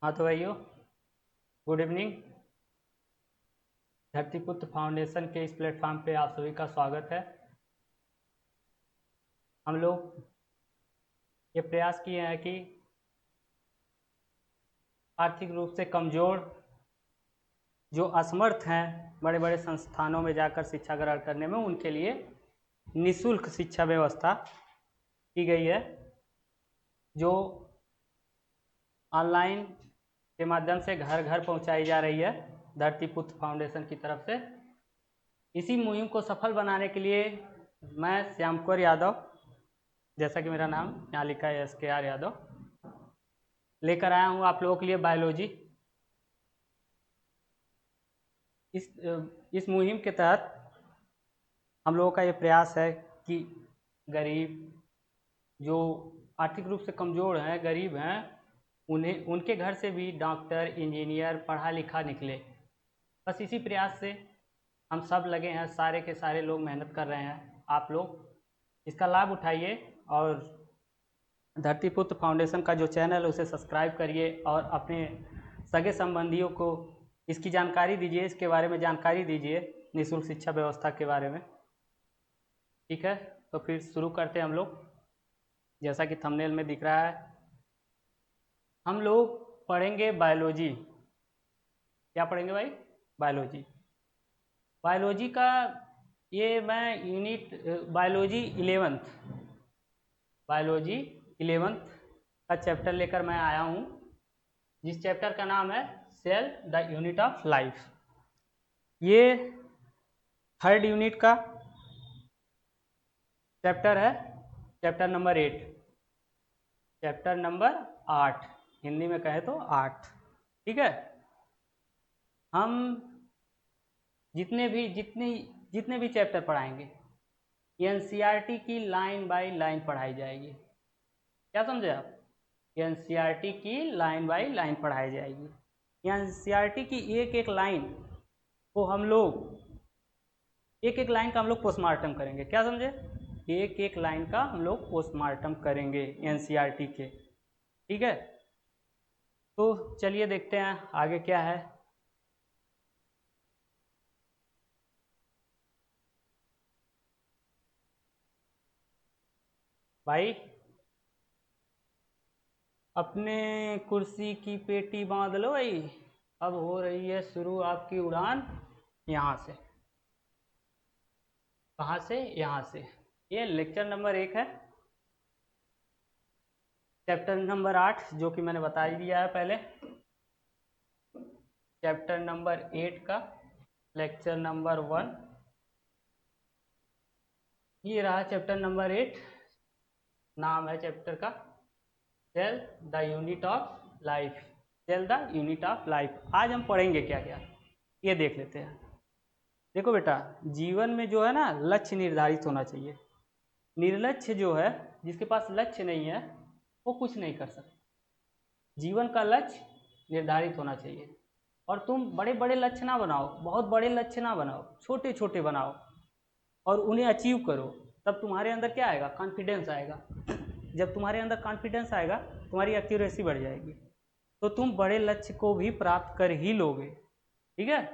हाँ तो भाइयों, गुड इवनिंग। धरतीपुत्र फाउंडेशन के इस प्लेटफॉर्म पे आप सभी का स्वागत है। हम लोग ये प्रयास किए हैं कि आर्थिक रूप से कमज़ोर जो असमर्थ हैं बड़े बड़े संस्थानों में जाकर शिक्षा ग्रहण करने में, उनके लिए निःशुल्क शिक्षा व्यवस्था की गई है, जो ऑनलाइन के माध्यम से घर घर पहुंचाई जा रही है धरतीपुत्र फाउंडेशन की तरफ से। इसी मुहिम को सफल बनाने के लिए मैं श्यामकुमार यादव, जैसा कि मेरा नाम यहाँ लिखा है SKR यादव, लेकर आया हूँ आप लोगों के लिए बायोलॉजी। इस मुहिम के तहत हम लोगों का ये प्रयास है कि गरीब, जो आर्थिक रूप से कमज़ोर हैं, गरीब हैं, उनके घर से भी डॉक्टर, इंजीनियर, पढ़ा लिखा निकले। बस इसी प्रयास से हम सब लगे हैं, सारे के सारे लोग मेहनत कर रहे हैं। आप लोग इसका लाभ उठाइए और धरतीपुत्र फाउंडेशन का जो चैनल है उसे सब्सक्राइब करिए और अपने सगे संबंधियों को इसकी जानकारी दीजिए, इसके बारे में जानकारी दीजिए, निःशुल्क शिक्षा व्यवस्था के बारे में। ठीक है, तो फिर शुरू करते हैं हम लोग। जैसा कि थंबनेल में दिख रहा है, हम लोग पढ़ेंगे बायोलॉजी। क्या पढ़ेंगे भाई? बायोलॉजी। बायोलॉजी का ये मैं यूनिट बायोलॉजी 11th का चैप्टर लेकर मैं आया हूँ, जिस चैप्टर का नाम है cell the unit of life. ये 3rd यूनिट का चैप्टर है, chapter number 8, chapter number 8, Hindi में कहे तो 8। ठीक है, हम जितने भी चैप्टर पढ़ाएंगे, NCERT की लाइन बाय लाइन पढ़ाई जाएगी। क्या समझे आप? NCERT की लाइन बाय लाइन पढ़ाई जाएगी। NCERT की एक एक लाइन को हम लोग एक लाइन का हम लोग पोस्टमार्टम करेंगे। क्या समझे? एक एक लाइन का हम लोग पोस्टमार्टम करेंगे NCERT के। ठीक है, तो चलिए देखते हैं आगे क्या है। भाई, अपने कुर्सी की पेटी बांध लो भाई, अब हो रही है शुरू आपकी उड़ान। यहाँ से, कहाँ से? यहाँ से। ये लेक्चर नंबर 1 है, चैप्टर नंबर 8 जो कि मैंने बता ही दिया है पहले। चैप्टर नंबर 8 का लेक्चर नंबर 1, ये रहा चैप्टर नंबर 8। नाम है चैप्टर का cell the unit of life. Cell the unit of life. आज हम पढ़ेंगे क्या क्या, ये देख लेते हैं। देखो बेटा, जीवन में जो है ना, लक्ष्य निर्धारित होना चाहिए। निर्लक्ष्य जो है, जिसके पास लक्ष्य नहीं है, वो कुछ नहीं कर सकता। जीवन का लक्ष्य निर्धारित होना चाहिए। और तुम बड़े बड़े लक्ष्य ना बनाओ, बहुत बड़े लक्ष्य ना बनाओ, छोटे छोटे बनाओ और उन्हें अचीव करो। तब तुम्हारे अंदर क्या आएगा? कॉन्फिडेंस आएगा। जब तुम्हारे अंदर कॉन्फिडेंस आएगा, तुम्हारी एक्यूरेसी बढ़ जाएगी, तो तुम बड़े लक्ष्य को भी प्राप्त कर ही लोगे। ठीक है,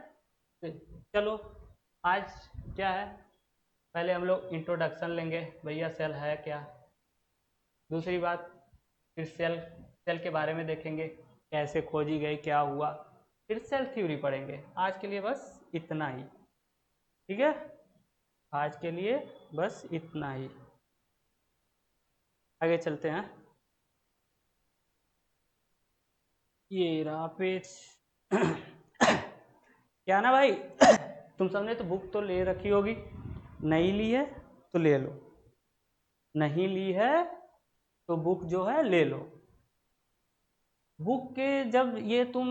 चलो आज क्या है, पहले हम लोग इंट्रोडक्शन लेंगे, भैया सेल है क्या। दूसरी बात, फिर सेल के बारे में देखेंगे, कैसे खोजी गई, क्या हुआ। फिर सेल थ्योरी पढ़ेंगे। आज के लिए बस इतना ही। ठीक है, आज के लिए बस इतना ही। आगे चलते हैं। ये रहा पेज। क्या ना भाई, तुम सबने तो बुक तो ले रखी होगी, नहीं ली है तो ले लो, नहीं ली है तो बुक जो है ले लो। बुक के जब ये तुम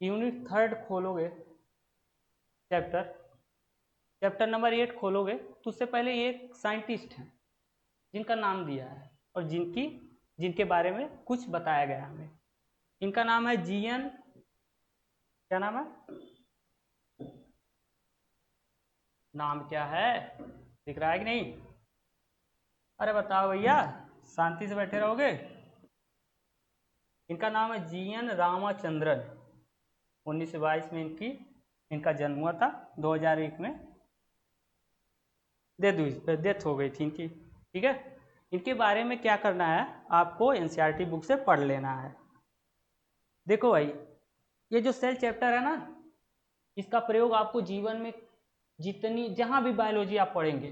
यूनिट 3rd खोलोगे, चैप्टर नंबर 8 खोलोगे, तो उससे पहले ये एक साइंटिस्ट हैं जिनका नाम दिया है और जिनके बारे में कुछ बताया गया हमें। इनका नाम है GN, क्या नाम है? नाम क्या है, दिख रहा है कि नहीं? अरे बताओ भैया, शांति से बैठे रहोगे? इनका नाम है GN रामाचंद्रन। 1922 में इनका जन्म हुआ था। 2001 में डेथ हो गई थी इनकी। ठीक है, इनके बारे में क्या करना है, आपको NCERT बुक से पढ़ लेना है। देखो भाई, ये जो सेल चैप्टर है ना, इसका प्रयोग आपको जीवन में जहाँ भी बायोलॉजी आप पढ़ेंगे,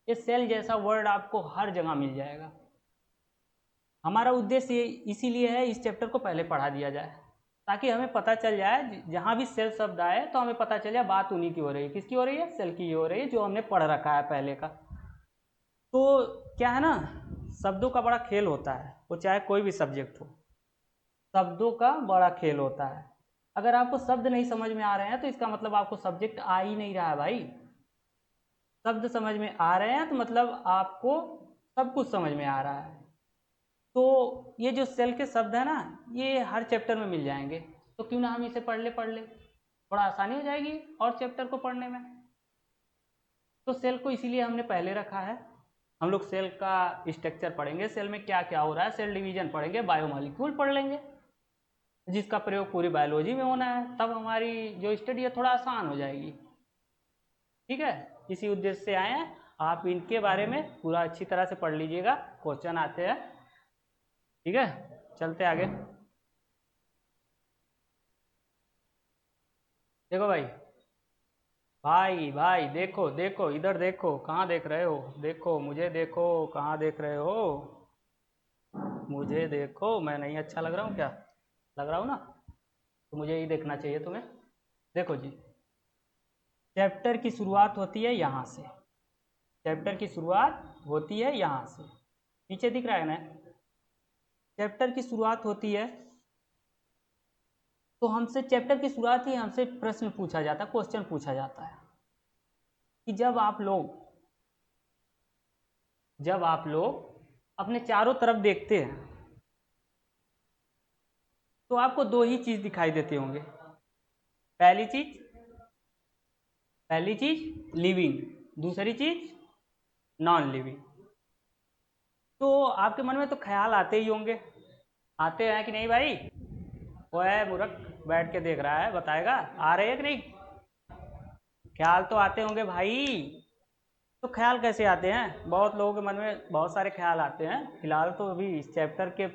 ये सेल जैसा वर्ड आपको हर जगह मिल जाएगा। हमारा उद्देश्य इसीलिए है इस चैप्टर को पहले पढ़ा दिया जाए, ताकि हमें पता चल जाए जहाँ भी सेल शब्द आए तो हमें पता चल जाए बात उन्हीं की हो रही है। किसकी हो रही है? सेल की हो रही है, जो हमने पढ़ रखा है पहले का। तो क्या है ना, शब्दों का बड़ा खेल होता है, वो चाहे कोई भी सब्जेक्ट हो, शब्दों का बड़ा खेल होता है। अगर आपको शब्द नहीं समझ में आ रहे हैं तो इसका मतलब आपको सब्जेक्ट आ ही नहीं रहा है भाई। शब्द समझ में आ रहे हैं तो मतलब आपको सब कुछ समझ में आ रहा है। तो ये जो सेल के शब्द है ना, ये हर चैप्टर में मिल जाएंगे, तो क्यों ना हम इसे पढ़ ले, थोड़ा आसानी हो जाएगी और चैप्टर को पढ़ने में। तो सेल को इसीलिए हमने पहले रखा है। हम लोग सेल का स्ट्रक्चर पढ़ेंगे, सेल में क्या क्या हो रहा है, सेल डिवीजन पढ़ेंगे, बायोमॉलिक्यूल पढ़ लेंगे, जिसका प्रयोग पूरी बायोलॉजी में होना है। तब हमारी जो स्टडी है थोड़ा आसान हो जाएगी। ठीक है, इसी उद्देश्य से आए हैं। आप इनके बारे में पूरा अच्छी तरह से पढ़ लीजिएगा, क्वेश्चन आते हैं। ठीक है, चलते आगे। देखो भाई, भाई देखो देखो, इधर देखो, कहाँ देख रहे हो? देखो मुझे, देखो कहाँ देख रहे हो? मुझे देखो, मैं नहीं अच्छा लग रहा हूँ क्या? लग रहा हूँ ना, तो मुझे ही देखना चाहिए तुम्हें। देखो जी, चैप्टर की शुरुआत होती है यहाँ से, चैप्टर की शुरुआत होती है यहाँ से, नीचे दिख रहा है ना? चैप्टर की शुरुआत होती है, तो हमसे चैप्टर की शुरुआत ही हमसे प्रश्न पूछा जाता है, क्वेश्चन पूछा जाता है कि जब आप लोग अपने चारों तरफ देखते हैं तो आपको दो ही चीज दिखाई देते होंगे। पहली चीज लिविंग, दूसरी चीज नॉन लिविंग। तो आपके मन में तो ख्याल आते ही होंगे, आते हैं कि नहीं भाई? वो है मूर्ख, बैठ के देख रहा है, बताएगा आ रहे हैं कि नहीं? ख्याल तो आते होंगे भाई। तो ख्याल कैसे आते हैं? बहुत लोगों के मन में बहुत सारे ख्याल आते हैं। फिलहाल तो अभी इस चैप्टर के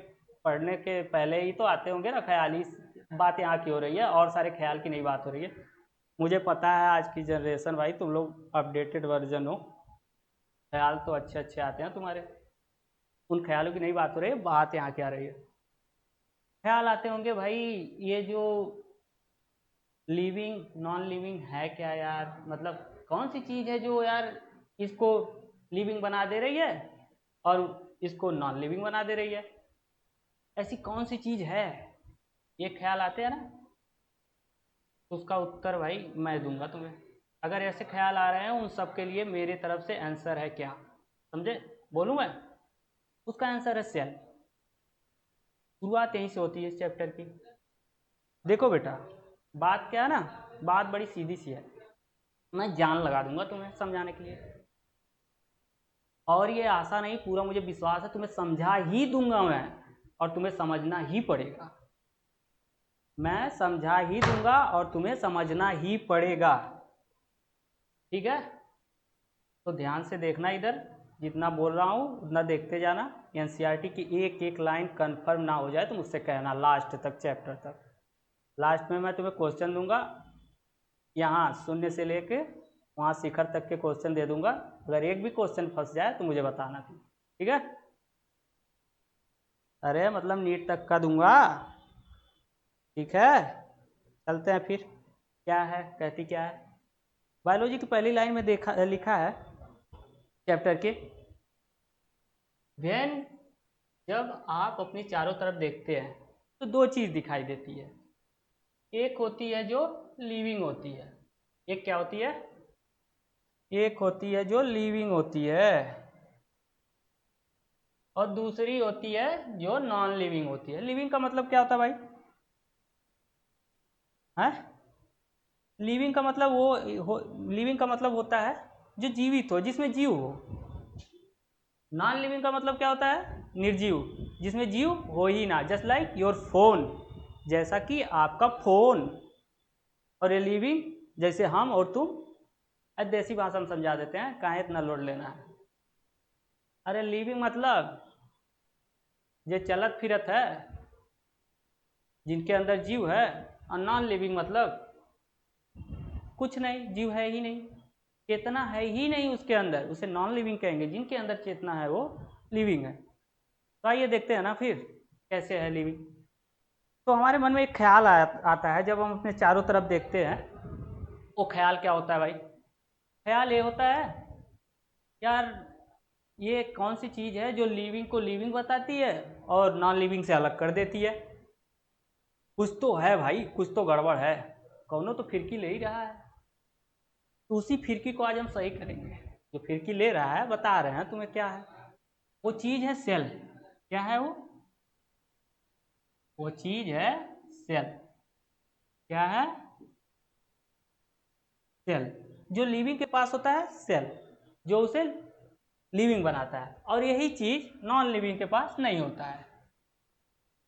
पढ़ने के पहले ही तो आते होंगे ना ख्याल। इस बात यहाँ की हो रही है, और सारे ख्याल की नहीं बात हो रही है। मुझे पता है आज की जनरेशन भाई, तुम लोग अपडेटेड वर्जन हो, ख्याल तो अच्छे अच्छे आते हैं तुम्हारे। उन ख्यालों की नहीं बात हो रही है, बात यहाँ की आ रही है। ख्याल आते होंगे भाई, ये जो लिविंग नॉन लिविंग है क्या यार? मतलब कौन सी चीज़ है जो यार इसको लिविंग बना दे रही है और इसको नॉन लिविंग बना दे रही है? ऐसी कौन सी चीज़ है? ये ख्याल आते हैं ना, उसका उत्तर भाई मैं दूंगा तुम्हें। अगर ऐसे ख्याल आ रहे हैं उन सब के लिए मेरे तरफ से आंसर है क्या, समझे? बोलूँ मैं? उसका आंसर है सेल। शुरुआत यहीं से होती है इस चैप्टर की। देखो बेटा, बात क्या है ना, बात बड़ी सीधी सी है, मैं जान लगा दूंगा तुम्हें समझाने के लिए। और ये आशा नहीं, पूरा मुझे विश्वास है तुम्हें समझा ही दूंगा मैं, और तुम्हें समझना ही पड़ेगा। मैं समझा ही दूंगा और तुम्हें समझना ही पड़ेगा। ठीक है, तो ध्यान से देखना, इधर जितना बोल रहा हूँ उतना देखते जाना। एनसीईआरटी की एक एक लाइन कंफर्म ना हो जाए तो मुझसे कहना, लास्ट तक, चैप्टर तक। लास्ट में मैं तुम्हें क्वेश्चन दूंगा, यहाँ शून्य से लेके वहाँ शिखर तक के क्वेश्चन दे दूंगा। अगर एक भी क्वेश्चन फंस जाए तो मुझे बताना तुम, ठीक है? अरे मतलब नीट तक का दूंगा, ठीक है? चलते हैं फिर, क्या है कहती क्या है। बायोलॉजी की पहली लाइन में लिखा है चैप्टर के, वेन, जब आप अपनी चारों तरफ देखते हैं तो दो चीज़ दिखाई देती है। एक होती है जो लिविंग होती है, एक क्या होती है? एक होती है जो लिविंग होती है, और दूसरी होती है जो नॉन लिविंग होती है। लिविंग का मतलब क्या होता है भाई? है लिविंग का मतलब लिविंग का मतलब होता है जो जीवित हो, जिसमें जीव हो। नॉन लिविंग का मतलब क्या होता है? निर्जीव, जिसमें जीव हो ही ना, जस्ट लाइक योर फोन, जैसा कि आपका फोन, और ए लिविंग जैसे हम और तुम। देसी भाषा में समझा देते हैं, काहे इतना लोड लेना है। अरे लिविंग मतलब जे चलत फिरत है, जिनके अंदर जीव है, और नॉन लिविंग मतलब कुछ नहीं, जीव है ही नहीं, चेतना है ही नहीं उसके अंदर, उसे नॉन लिविंग कहेंगे। जिनके अंदर चेतना है वो लिविंग है। तो आइए देखते हैं ना फिर कैसे है लिविंग। तो हमारे मन में एक ख्याल आता है जब हम अपने चारों तरफ देखते हैं। वो ख्याल क्या होता है भाई? ख्याल ये होता है, यार ये कौन सी चीज़ है जो लिविंग को लिविंग बताती है और नॉन लिविंग से अलग कर देती है? कुछ तो है भाई, कुछ तो गड़बड़ है, कौनो तो फिरकी ले ही रहा है। तो उसी फिरकी को आज हम सही करेंगे। जो फिरकी ले रहा है, बता रहे हैं तुम्हें क्या है। वो चीज़ है सेल। क्या है वो? वो चीज़ है सेल। क्या है? सेल। जो लिविंग के पास होता है सेल, जो उसे लिविंग बनाता है, और यही चीज़ नॉन लिविंग के पास नहीं होता है।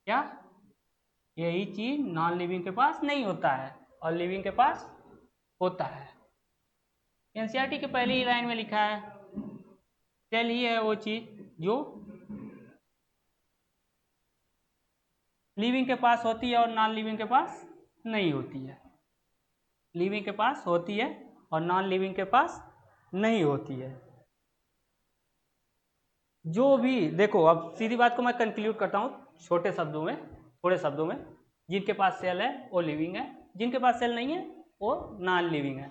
क्या? यही चीज़ नॉन लिविंग के पास नहीं होता है और लिविंग के पास होता है। एनसीईआरटी के पहली ही लाइन में लिखा है, सेल ही है वो चीज़ जो लिविंग के पास होती है और नॉन लिविंग के पास नहीं होती है। लिविंग के पास होती है और नॉन लिविंग के पास नहीं होती है। जो भी देखो, अब सीधी बात को मैं कंक्लूड करता हूँ छोटे शब्दों में, थोड़े शब्दों में। जिनके पास सेल है वो लिविंग है, जिनके पास सेल नहीं है वो नॉन लिविंग है।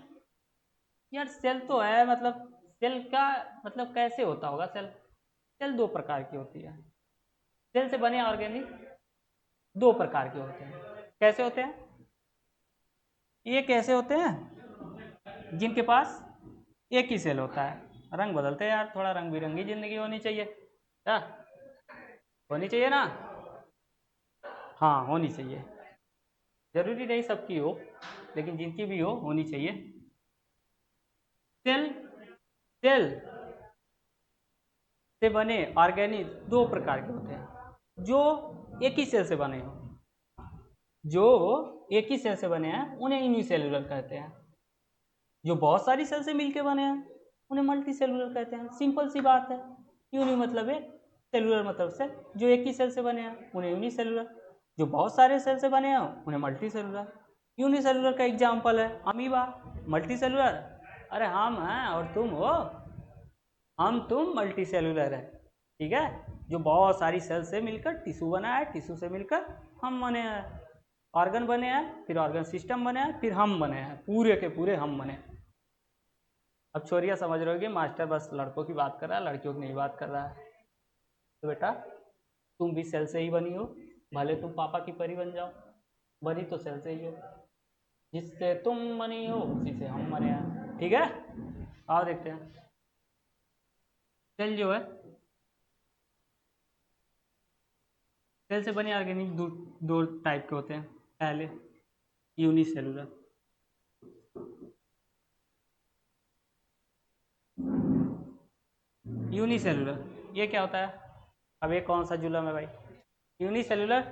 यार सेल तो है, मतलब सेल का मतलब कैसे होता होगा सेल? सेल दो प्रकार की होती है। सेल से बने ऑर्गेनिक दो प्रकार के होते हैं। कैसे होते हैं? ये कैसे होते हैं? जिनके पास एक ही सेल होता है। रंग बदलते हैं यार, थोड़ा रंग बिरंगी जिंदगी होनी चाहिए। क्या होनी चाहिए ना? हाँ होनी चाहिए, जरूरी नहीं सबकी हो, लेकिन जिनकी भी हो होनी चाहिए। सेल सेल से बने ऑर्गेनिक दो प्रकार के होते हैं। जो एक ही सेल से बने हो, जो एक ही सेल से बने हैं उन्हें यूनिसेलुलर कहते हैं। जो बहुत सारी सेल से मिलकर बने हैं उन्हें मल्टी सेलुलर कहते हैं। सिंपल सी बात है। यूनि मतलब एक, सेलुलर मतलब सेल। जो एक ही सेल से बने हैं उन्हें यूनिसेलुलर, जो बहुत सारे सेल से बने हैं उन्हें मल्टी सेलुलर। यूनिसेलुलर का एग्जाम्पल है अमीबा। मल्टी सेलुलर, अरे हम हैं और तुम हो, हम तुम मल्टी सेलुलर है, ठीक है। जो बहुत सारी सेल से मिलकर टिश्यू बना है, टिश्यू से मिलकर हम बने हैं, ऑर्गन बने हैं, फिर ऑर्गन सिस्टम बने हैं, फिर हम बने हैं, पूरे के पूरे हम बने। अब छोरिया समझ रहे हो कि मास्टर बस लड़कों की बात कर रहा है, लड़कियों की नहीं बात कर रहा है। तो बेटा तुम भी सेल से ही बनी हो, भले तुम पापा की परी बन जाओ, बनी तो सेल से ही हो। जिससे तुम बनी हो उसी से हम बने हैं, ठीक है। आओ देखते हैं। सेल जो है, सेल से बने ऑर्गेनिक दो टाइप के होते हैं। पहले यूनिसेलुलर, यूनिसेलुलर ये क्या होता है? अब ये कौन सा जुलम है भाई? यूनिसेलुलर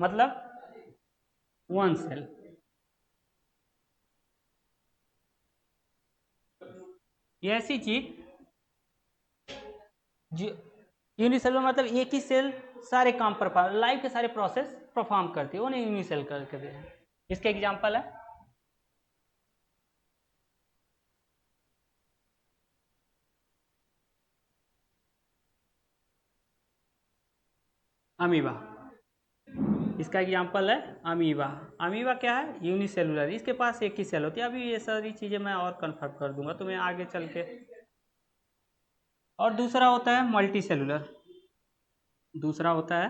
मतलब वन सेल। ये ऐसी चीज जो यूनिसेलुलर मतलब एक ही सेल सारे काम पर, लाइफ के सारे प्रोसेस परफॉर्म करती है, उन्हें यूनिसेल करके दे हैं। इसके एग्जांपल है अमीबा। इसका एग्जांपल है अमीबा। अमीबा क्या है? यूनिसेलुलर, इसके पास एक ही सेल होती है। अभी ये सारी चीज़ें मैं और कन्फर्म कर दूंगा तुम्हें आगे चल के। और दूसरा होता है मल्टी सेलुलर। दूसरा होता है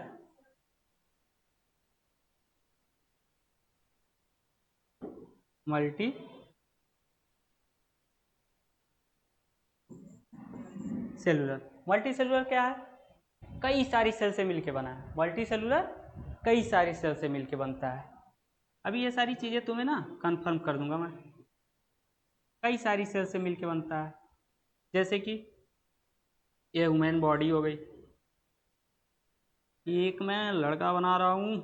मल्टी सेलुलर। मल्टी सेलुलर क्या है? कई सारी सेल से मिलके बना है। मल्टी सेलुलर कई सारी सेल से मिलके बनता है। अभी ये सारी चीज़ें तुम्हें ना कन्फर्म कर दूंगा मैं। कई सारी सेल से मिलके बनता है, जैसे कि ये ह्यूमन बॉडी हो गई, एक मैं लड़का बना रहा हूँ,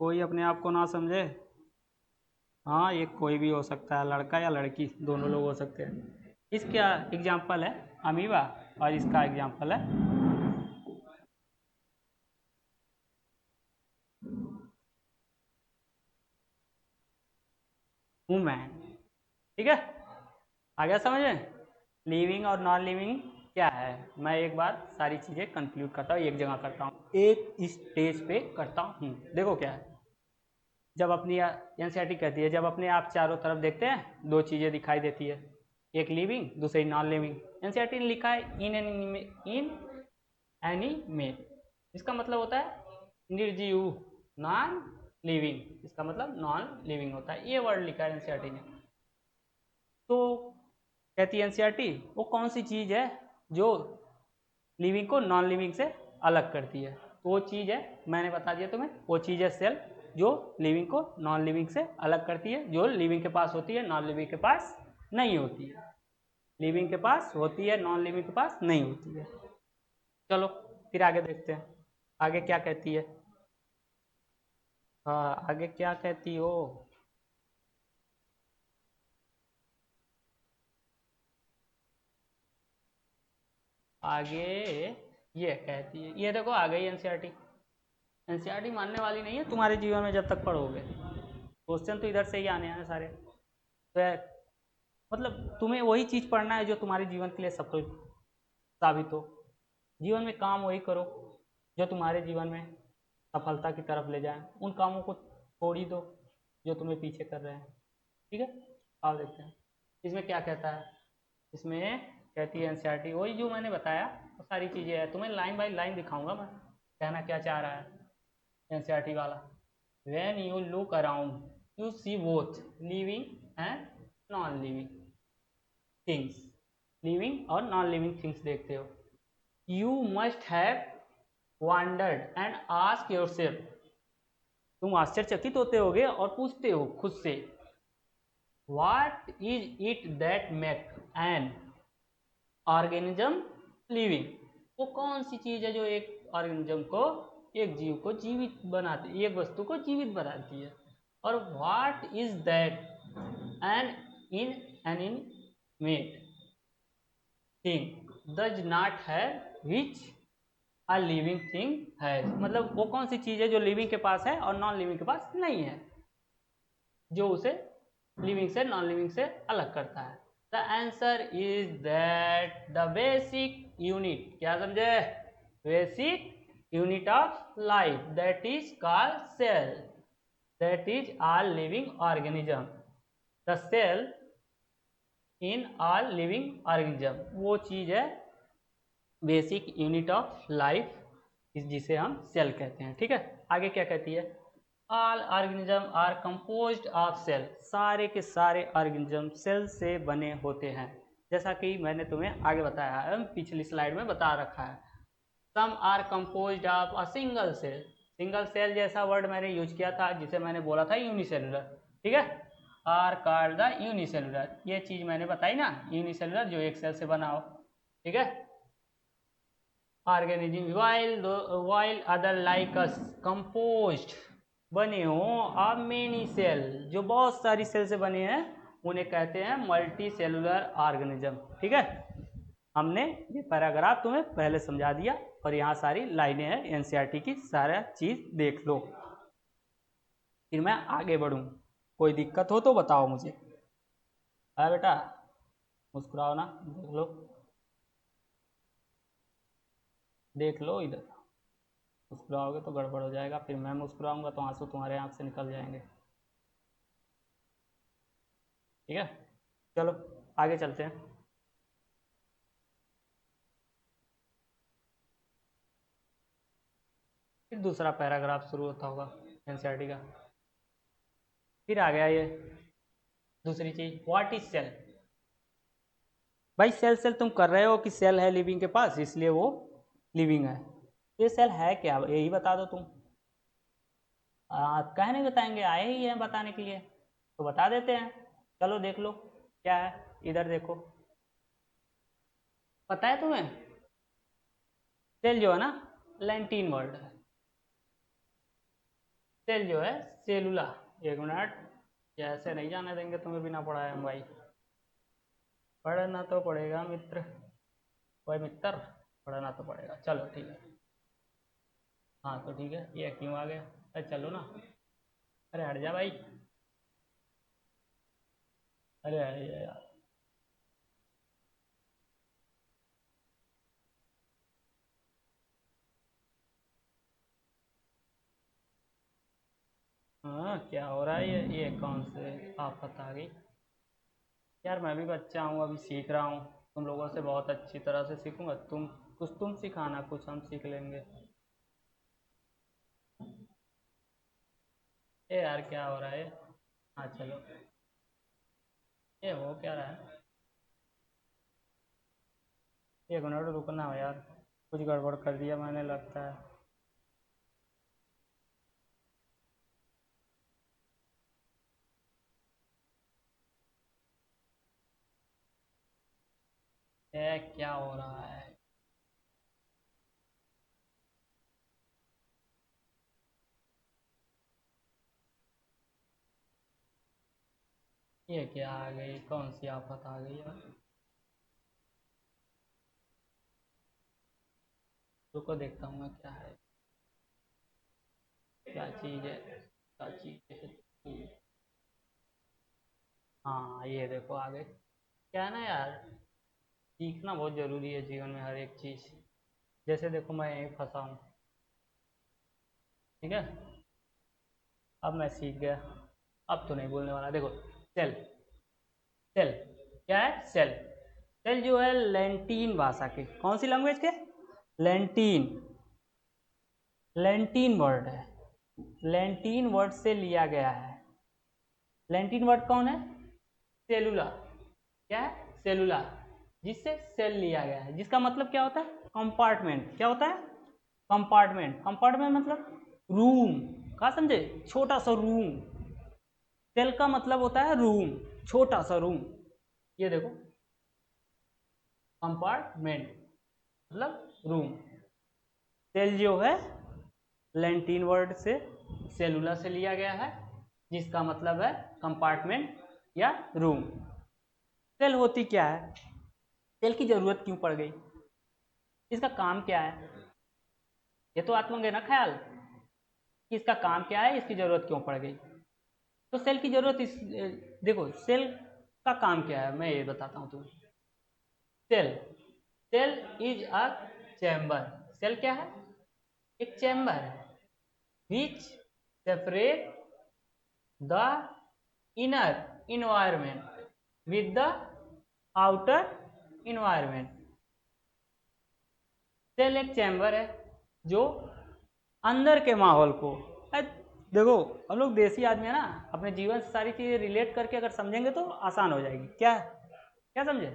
कोई अपने आप को ना समझे। हाँ, ये कोई भी हो सकता है, लड़का या लड़की दोनों लोग हो सकते हैं। इसका एग्जाम्पल है अमीबा और इसका एग्जाम्पल है वुमेन। ठीक है, आ गया समझ में? लिविंग और नॉन लिविंग क्या है, मैं एक बार सारी चीज़ें कंक्लूड करता हूँ, एक जगह करता हूँ, एक स्टेज पे करता हूँ। देखो क्या है, जब अपनी एनसीईआरटी कहती है, जब अपने आप चारों तरफ देखते हैं दो चीज़ें दिखाई देती है, एक लिविंग दूसरी नॉन लिविंग। एनसीईआरटी ने लिखा है इन एनीमेट, इसका मतलब होता है निर्जीव, नॉन लिविंग, इसका मतलब नॉन लिविंग होता है, ये वर्ड लिखा है एनसीईआरटी ने। तो कहती है एनसीईआरटी वो कौन सी चीज़ है जो लिविंग को नॉन लिविंग से अलग करती है, तो वो चीज़ है, मैंने बता दिया तुम्हें, वो चीज़ है सेल, जो लिविंग को नॉन लिविंग से अलग करती है, जो लिविंग के पास होती है नॉन लिविंग के पास नहीं होती है, लिविंग के पास होती है नॉन लिविंग के पास नहीं होती है। चलो फिर आगे देखते हैं, आगे क्या कहती है। हाँ, आगे क्या कहती हो? आगे ये कहती है, ये देखो आ गई एनसीईआरटी। एनसीईआरटी मानने वाली नहीं है तुम्हारे जीवन में जब तक पढ़ोगे, क्वेश्चन तो इधर से ही आने हैं सारे। तो मतलब तुम्हें वही चीज़ पढ़ना है जो तुम्हारे जीवन के लिए सफल साबित हो, जीवन में काम वही करो जो तुम्हारे जीवन में सफलता की तरफ ले जाए, उन कामों को छोड़ ही दो जो तुम्हें पीछे कर रहे हैं। ठीक है, आओ देखते हैं इसमें क्या कहता है। इसमें कहती है एनसीईआरटी वही जो मैंने बताया, वो सारी चीज़ें हैं, तुम्हें लाइन बाय लाइन दिखाऊंगा मैं कहना क्या चाह रहा है एनसीईआरटी वाला। When you look around, you see both living and non-living things. Living और non-living things देखते हो। You must have wondered and ask yourself. तुम आश्चर्यचकित होते होगे और पूछते हो खुद से, What is it that make an organism living? वो कौन सी चीज़ है जो एक ऑर्गेनिज्म को, एक जीव को जीवित बनाती, एक वस्तु को जीवित बनाती है। और what is that an inanimate thing does not have which a living thing has, मतलब वो कौन सी चीज़ है जो लिविंग के पास है और नॉन लिविंग के पास नहीं है, जो उसे लिविंग से नॉन लिविंग से अलग करता है। The answer is that the basic unit, क्या समझे, basic unit of life that is called cell, that is all living organism, the cell in all living organism, वो चीज है बेसिक यूनिट ऑफ लाइफ, जिसे हम सेल कहते हैं। ठीक है, आगे क्या कहती है, all organism are composed of cell, सारे के सारे ऑर्गेनिज्म सेल से बने होते हैं, जैसा कि मैंने तुम्हें आगे बताया है, पिछली स्लाइड में बता रखा है। Some are composed of a single cell, single cell जैसा वर्ड मैंने यूज किया था जिसे मैंने बोला था यूनिसेलुलर। ठीक है, आर कॉल्ड द यूनिसेलुलर, ये चीज मैंने बताई ना, यूनिसेलुलर जो एक सेल से बना हो। ठीक है, organism while other like us composed, बने हो ऑफ मेनी सेल, जो बहुत सारी सेल से बने हैं उन्हें कहते हैं मल्टी सेलुलर ऑर्गेनिज्म। ठीक है, हमने ये पैराग्राफ तुम्हें पहले समझा दिया और यहाँ सारी लाइनें हैं एनसीईआरटी की, सारा चीज देख लो, फिर मैं आगे बढ़ूँ। कोई दिक्कत हो तो बताओ मुझे। हाँ बेटा, मुस्कुराओ ना, देख लो, देख लो इधर, मुस्कुराओगे तो गड़बड़ हो जाएगा, फिर मैं मुस्कुराऊंगा तो आंसू तुम्हारे आंख से निकल जाएंगे। ठीक है, चलो आगे चलते हैं। फिर दूसरा पैराग्राफ शुरू होता होगा एनसीईआरटी का, फिर आ गया ये दूसरी चीज, व्हाट इज सेल। भाई सेल सेल तुम कर रहे हो कि सेल है लिविंग के पास इसलिए वो लिविंग है, ये सेल है क्या, यही बता दो तुम। कहे नहीं बताएंगे, आए ही हैं बताने के लिए, तो बता देते हैं। चलो देख लो क्या है, इधर देखो, पता है तुम्हें सेल जो है ना लैटिन वर्ड है, सेल जो है सेलुला, एक मिनट, ऐसे नहीं जाने देंगे तुम्हें बिना पढ़ाए हम भाई, पढ़ना तो पड़ेगा मित्र, कोई मित्र, पढ़ना तो पड़ेगा। चलो ठीक है, हाँ तो ठीक है, ये क्यों आ गया, अरे चलो ना, अरे हट जा भाई, अरे यार, हाँ क्या हो रहा है, ये कौन से आफत आ गई यार, मैं भी बच्चा हूँ, अभी सीख रहा हूँ, तुम लोगों से बहुत अच्छी तरह से सीखूंगा, तुम सिखाना, कुछ हम सीख लेंगे। ये यार क्या हो रहा है, हाँ चलो, ये हो क्या रहा है, एक मिनट रुकना हो यार, कुछ गड़बड़ कर दिया मैंने लगता है। ये क्या हो रहा है, ये क्या आ गई, कौन सी आफत आ गई यार, रुको देखता हूँ मैं क्या है, क्या चीज़ है, क्या चीज़ है, हाँ ये देखो आ गई, क्या है ना यार, सीखना बहुत ज़रूरी है जीवन में हर एक चीज़, जैसे देखो मैं यहीं फंसा हूँ, ठीक है, अब मैं सीख गया, अब तो नहीं बोलने वाला, देखो सेल, सेल क्या है, सेल, सेल जो है लैटिन भाषा के, कौन सी लैंग्वेज के, लैटिन, लैटिन वर्ड है, लैटिन वर्ड से लिया गया है, लैटिन वर्ड कौन है, सेलुला, क्या है, सेलुला, जिससे सेल लिया गया है, जिसका मतलब क्या होता है, कंपार्टमेंट, क्या होता है, कंपार्टमेंट, कंपार्टमेंट मतलब रूम, कहा समझे, छोटा सा रूम, सेल का मतलब होता है रूम, छोटा सा रूम, ये देखो कंपार्टमेंट मतलब रूम, सेल जो है लैटिन वर्ड से सेलुला से लिया गया है, जिसका मतलब है कंपार्टमेंट या रूम। सेल होती क्या है, सेल की जरूरत क्यों पड़ गई, इसका काम क्या है, ये तो आत्मंगे ना ख्याल कि इसका काम क्या है, इसकी जरूरत क्यों पड़ गई, तो सेल की जरूरत इस, देखो सेल का काम क्या है मैं ये बताता हूँ तुम्हें, cell, cell is a chamber, cell क्या है, एक चैम्बर है, which separate the inner environment with the outer environment, cell एक चैम्बर है जो अंदर के माहौल को, देखो हम लोग देसी आदमी है ना, अपने जीवन से सारी चीज़ें रिलेट करके अगर समझेंगे तो आसान हो जाएगी, क्या क्या समझे,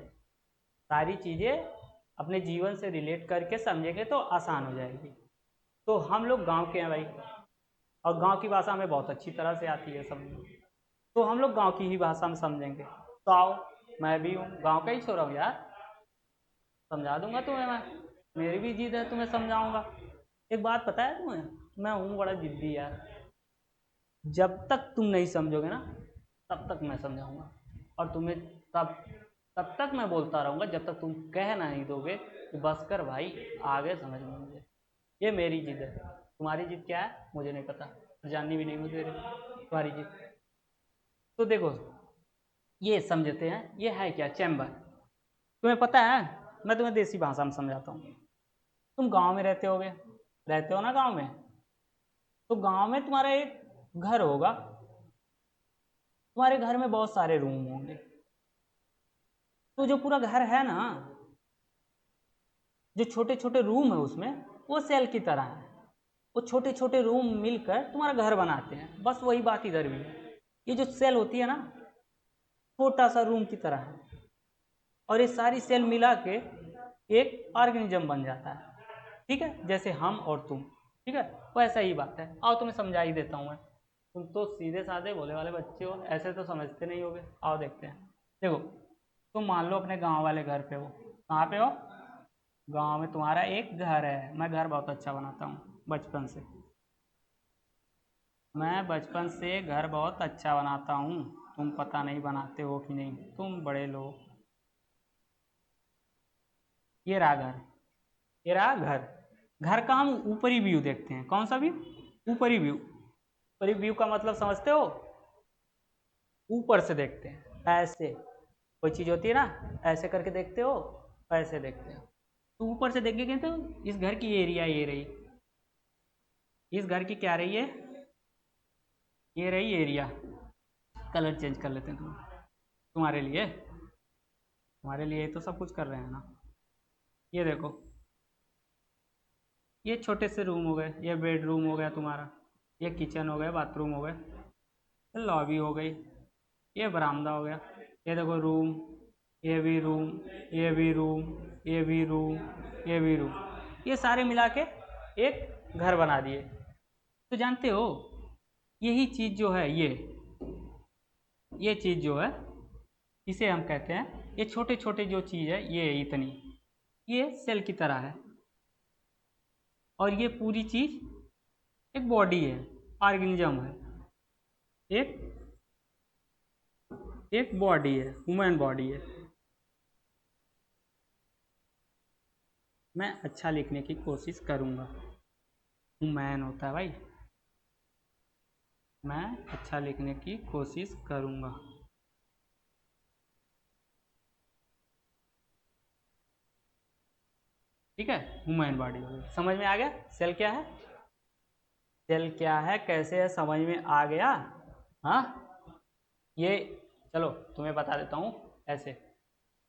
सारी चीज़ें अपने जीवन से रिलेट करके समझेंगे तो आसान हो जाएगी, तो हम लोग गांव के हैं भाई, और गांव की भाषा हमें बहुत अच्छी तरह से आती है समझ, तो हम लोग गांव की ही भाषा में समझेंगे, तो आओ, मैं भी हूँ गांव का ही छोरा हूँ यार, समझा दूंगा तुम्हें मैं, मेरी भी जिद है तुम्हें समझाऊंगा, एक बात पता है तुम्हें, मैं हूँ बड़ा जिद्दी यार, जब तक तुम नहीं समझोगे ना तब तक मैं समझाऊंगा, और तुम्हें तब तब तक मैं बोलता रहूँगा जब तक तुम कह नहीं दोगे कि बस कर भाई, आगे समझ में मुझे, ये मेरी जिद है, तुम्हारी जिद क्या है मुझे नहीं पता, जाननी भी नहीं मुझे तुम्हारी जिद, तो देखो ये समझते हैं, ये है क्या, चैम्बर, तुम्हें पता है, मैं तुम्हें देसी भाषा में समझाता हूँ, तुम गांव में रहते होगे, रहते हो ना गांव में, तो गांव में तुम्हारा एक घर होगा, तुम्हारे घर में बहुत सारे रूम होंगे, तो जो पूरा घर है ना, जो छोटे छोटे रूम है उसमें, वो सेल की तरह है, वो छोटे छोटे रूम मिलकर तुम्हारा घर बनाते हैं, बस वही बात इधर भी है, ये जो सेल होती है ना, छोटा सा रूम की तरह है, और ये सारी सेल मिला के एक ऑर्गेनिज्म बन जाता है, ठीक है, जैसे हम और तुम, ठीक है, वैसा ही बात है, आओ तुम्हें समझा ही देता हूँ मैं, तुम तो सीधे साधे भोले वाले बच्चे हो, ऐसे तो समझते नहीं होगे, आओ देखते हैं, देखो तुम मान लो अपने गांव वाले घर पे हो, कहाँ पे हो, गांव में तुम्हारा एक घर है, मैं घर बहुत अच्छा बनाता हूँ बचपन से, मैं बचपन से घर बहुत अच्छा बनाता हूँ, तुम पता नहीं बनाते हो कि नहीं, तुम बड़े लोग। ये रहा घर, ये रहा घर। घर का हम ऊपरी व्यू देखते हैं। कौन सा व्यू? ऊपरी व्यू। ऊपरी व्यू का मतलब समझते हो? ऊपर से देखते हैं, ऐसे। कोई चीज़ होती है ना, ऐसे करके देखते हो, ऐसे देखते हो। तो ऊपर से देख के कहते हो इस घर की एरिया ये रही, इस घर की क्या रही है, ये रही एरिया। कलर चेंज कर लेते हैं तुम्हारे लिए, तुम्हारे लिए तो सब कुछ कर रहे हैं ना। ये देखो, ये छोटे से रूम हो गए, ये बेडरूम हो गया तुम्हारा, ये किचन हो गया, बाथरूम हो गए, लॉबी हो गई, ये बरामदा हो गया, ये देखो रूम, ये भी रूम, ये भी रूम, ये भी रूम, ये भी रूम, ये सारे मिला के एक घर बना दिए। तो जानते हो यही चीज़ जो है, ये चीज़ जो है, इसे हम कहते हैं, ये छोटे छोटे जो चीज़ है, ये इतनी, ये सेल की तरह है। और ये पूरी चीज़ एक बॉडी है, ऑर्गेनिज्म है, एक एक बॉडी है, ह्यूमन बॉडी है। मैं अच्छा लिखने की कोशिश करूँगा। ह्यूमन होता है भाई, मैं अच्छा लिखने की कोशिश करूँगा। ठीक है, ह्यूमन बॉडी हो गई। समझ में आ गया सेल क्या है? सेल क्या है, कैसे है, समझ में आ गया? हाँ, ये चलो तुम्हें बता देता हूँ ऐसे।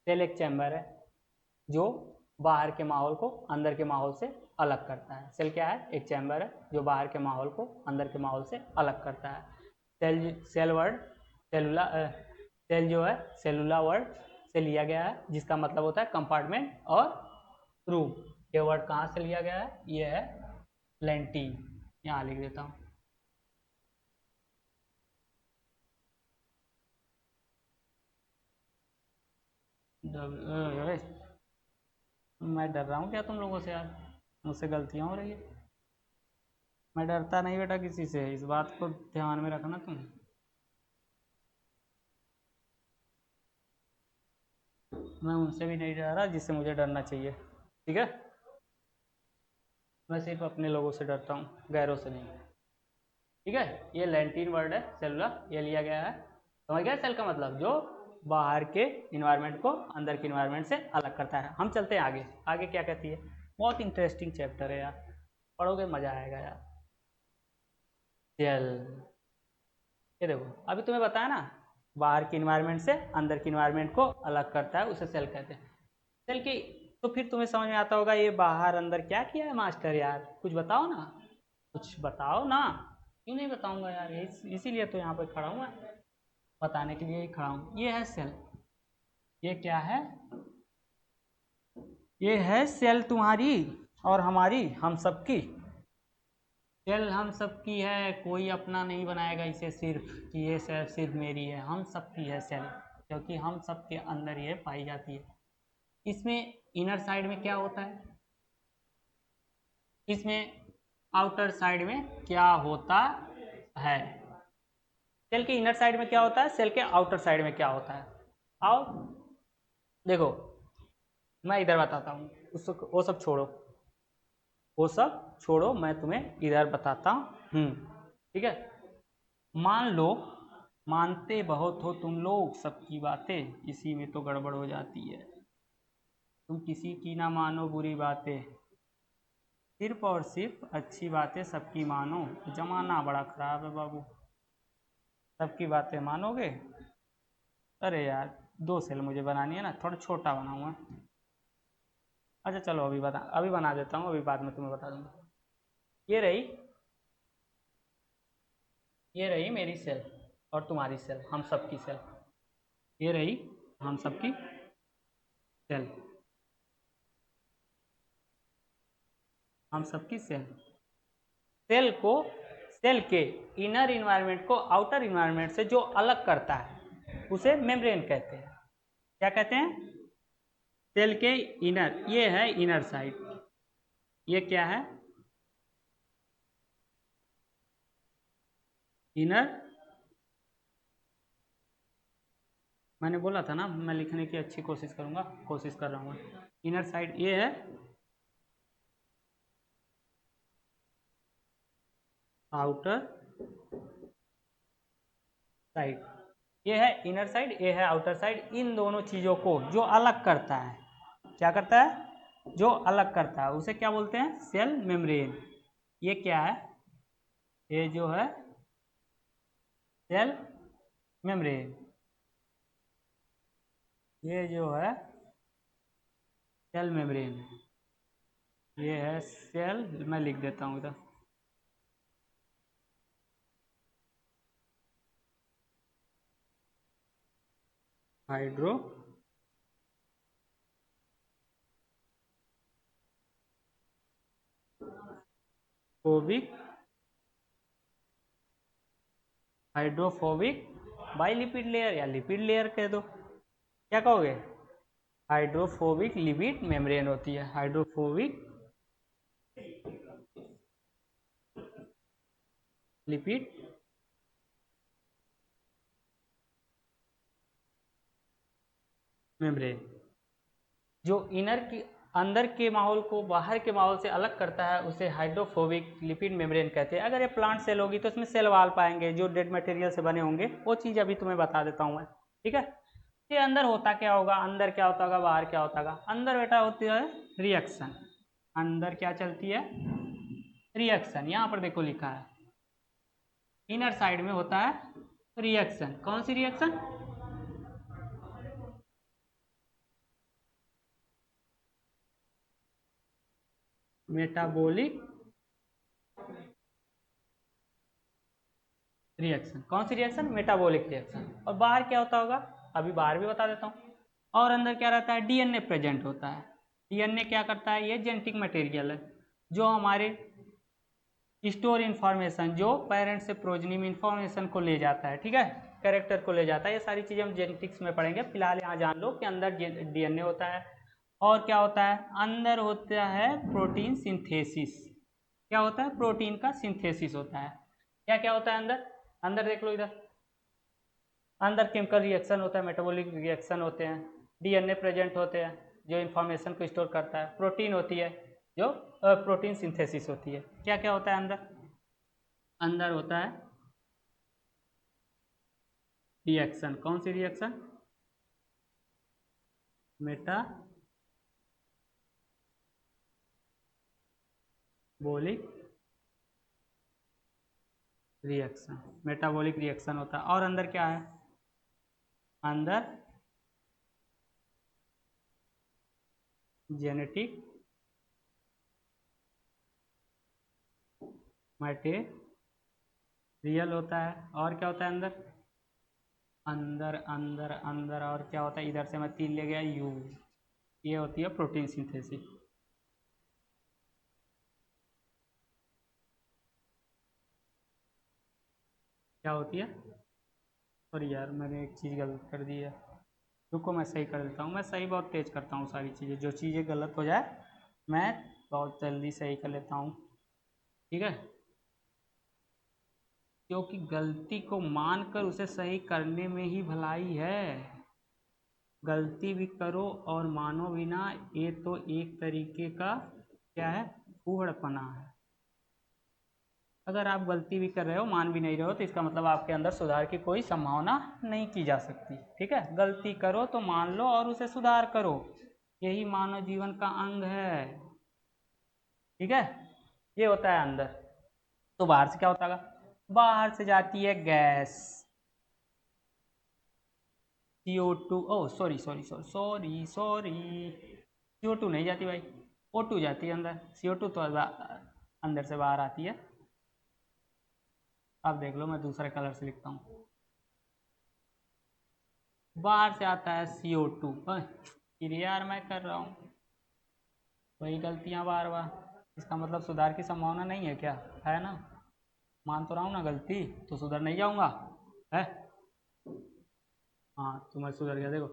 सेल एक चैम्बर है जो बाहर के माहौल को अंदर के माहौल से अलग करता है। सेल क्या है? एक चैम्बर है जो बाहर के माहौल को अंदर के माहौल से अलग करता है। सेल वर्ड, सेलुला, सेल जो है सेलुला वर्ड से लिया गया है, जिसका मतलब होता है कंपार्टमेंट और रूम। ये वर्ड कहाँ से लिया गया है? ये है लैंटीन, यहाँ लिख देता हूँ। मैं डर रहा हूँ क्या तुम लोगों से यार? मुझसे गलतियाँ हो रही है। मैं डरता नहीं बेटा किसी से, इस बात को ध्यान में रखना तुम। मैं उनसे भी नहीं डर रहा जिससे मुझे डरना चाहिए, ठीक है? मैं सिर्फ अपने लोगों से डरता हूँ, गैरों से नहीं, ठीक है? ये लैंटीन वर्ड है सेलुला, ये लिया गया है। समझ गया सेल का मतलब? जो बाहर के इन्वायरमेंट को अंदर के इन्वायरमेंट से अलग करता है। हम चलते हैं आगे। आगे क्या कहती है? बहुत इंटरेस्टिंग चैप्टर है यार, पढ़ोगे मजा आएगा यार। सेल, ये देखो अभी तुम्हें बताया ना, बाहर के इन्वायरमेंट से अंदर के इन्वायरमेंट को अलग करता है, उसे सेल कहते हैं। सेल की, तो फिर तुम्हें समझ में आता होगा ये बाहर अंदर क्या किया है मास्टर यार, कुछ बताओ ना, कुछ बताओ ना। क्यों नहीं बताऊंगा यार, इसीलिए तो यहाँ पे खड़ा हूँ मैं, बताने के लिए ही खड़ा हूँ। ये है सेल, ये क्या है? ये है सेल तुम्हारी और हमारी, हम सबकी। सेल हम सबकी है, कोई अपना नहीं बनाएगा इसे सिर्फ कि ये सेल सिर्फ मेरी है। हम सबकी है सेल, क्योंकि हम सबके अंदर ये पाई जाती है। इसमें इनर साइड में क्या होता है, इसमें आउटर साइड में क्या होता है? सेल के इनर साइड में क्या होता है, सेल के आउटर साइड में क्या होता है? आओ देखो, मैं इधर बताता हूँ, उसको वो सब छोड़ो, वो सब छोड़ो, मैं तुम्हें इधर बताता हूँ, ठीक है? मान लो, मानते बहुत हो तुम लोग सबकी बातें, इसी में तो गड़बड़ हो जाती है। तुम किसी की ना मानो बुरी बातें, सिर्फ और सिर्फ अच्छी बातें सबकी मानो। जमाना बड़ा खराब है बाबू, सबकी बातें मानोगे? अरे यार, दो सेल मुझे बनानी है ना, थोड़ा छोटा बनाऊंगा। अच्छा चलो अभी बना देता हूँ, अभी बाद में तुम्हें बता दूंगा। ये रही, ये रही मेरी सेल और तुम्हारी सेल, हम सबकी सेल। ये रही हम सबकी सेल, हम सबकी सेल। सेल को, सेल के इनर इन्वायरमेंट को आउटर इन्वायरमेंट से जो अलग करता है उसे मेम्ब्रेन कहते हैं। क्या कहते हैं? सेल के इनर, ये है इनर साइड, ये क्या है? इनर, मैंने बोला था ना मैं लिखने की अच्छी कोशिश करूंगा, कोशिश कर रहा हूँ। इनर साइड ये है, आउटर साइड ये है इनर साइड, ये है आउटर साइड। इन दोनों चीज़ों को जो अलग करता है, क्या करता है, जो अलग करता है उसे क्या बोलते हैं, सेल मेम्ब्रेन। ये क्या है, ये जो है सेल मेम्ब्रेन, ये जो है सेल मेम्ब्रेन, ये है सेल, मैं लिख देता हूँ इधर, हाइड्रोफोबिक हाइड्रोफोबिक बाइलिपिड लेयर या लिपिड लेयर कह दो, क्या कहोगे, हाइड्रोफोबिक लिपिड मेम्ब्रेन होती है, हाइड्रोफोबिक लिपिड मेम्ब्रेन। जो इनर की अंदर के माहौल को बाहर के माहौल से अलग करता है उसे हाइड्रोफोबिक लिपिड मेम्ब्रेन कहते हैं। अगर ये प्लांट सेल होगी तो इसमें सेल वाल पाएंगे जो डेड मटेरियल से बने होंगे, वो चीज़ अभी तुम्हें बता देता हूँ मैं, ठीक है। ये अंदर होता क्या होगा, अंदर क्या होता होगा, बाहर क्या होता होगा। अंदर बेटा होती है रिएक्शन, अंदर क्या चलती है, रिएक्शन। यहाँ पर देखो लिखा है इनर साइड में होता है रिएक्शन। कौन सी रिएक्शन, मेटाबॉलिक रिएक्शन। कौन सी रिएक्शन, मेटाबॉलिक रिएक्शन। और बाहर क्या होता होगा, अभी बाहर भी बता देता हूँ। और अंदर क्या रहता है, डीएनए प्रेजेंट होता है। डीएनए क्या करता है, ये जेनेटिक मटेरियल है जो हमारे स्टोर इन्फॉर्मेशन, जो पेरेंट से प्रोजनी में इन्फॉर्मेशन को ले जाता है, ठीक है, कैरेक्टर को ले जाता है। ये सारी चीज़ें हम जेनेटिक्स में पढ़ेंगे। फिलहाल यहाँ जान लो कि अंदर डीएनए होता है। और क्या होता है, अंदर होता है प्रोटीन सिंथेसिस। क्या होता है, प्रोटीन का सिंथेसिस होता है। क्या क्या होता है अंदर, अंदर देख लो इधर, अंदर केमिकल रिएक्शन होता है, मेटाबॉलिक रिएक्शन होते हैं, डीएनए प्रेजेंट होते हैं जो इन्फॉर्मेशन को स्टोर करता है, प्रोटीन होती है जो प्रोटीन सिंथेसिस होती है। क्या क्या होता है अंदर, अंदर होता है रिएक्शन। कौन सी reaction, metabolic reaction, metabolic reaction होता है। और अंदर क्या है, अंदर जेनेटिक मटेरियल होता है। और क्या होता है अंदर, अंदर अंदर अंदर और क्या होता है, इधर से मैं 3 ले गया, यू, ये होती है प्रोटीन सिंथेसिस। क्या होती है, सॉरी यार मैंने एक चीज़ गलत कर दी है, रुको मैं सही कर देता हूँ। मैं सही बहुत तेज करता हूँ सारी चीज़ें, जो चीज़ें गलत हो जाए मैं बहुत जल्दी सही कर लेता हूँ, ठीक है। क्योंकि गलती को मानकर उसे सही करने में ही भलाई है। गलती भी करो और मानो भी ना, ये तो एक तरीके का क्या है, फूहड़पना है। अगर आप गलती भी कर रहे हो, मान भी नहीं रहे हो, तो इसका मतलब आपके अंदर सुधार की कोई संभावना नहीं की जा सकती, ठीक है। गलती करो तो मान लो और उसे सुधार करो, यही मानव जीवन का अंग है, ठीक है। ये होता है अंदर। तो बाहर से क्या होता है, बाहर से जाती है gas CO2, oh sorry sorry sorry sorry sorry, CO2 नहीं जाती भाई, O2 जाती है अंदर, CO2 तो अंदर से बाहर आती है। अब देख लो मैं दूसरे कलर से लिखता हूँ, बाहर से आता है CO2, फिर यार मैं कर रहा हूँ वही गलतियाँ बार बार, इसका मतलब सुधार की संभावना नहीं है क्या, है ना, मान तो रहा हूँ ना गलती, तो सुधर नहीं जाऊँगा, है। हाँ तो मैं सुधर गया, देखो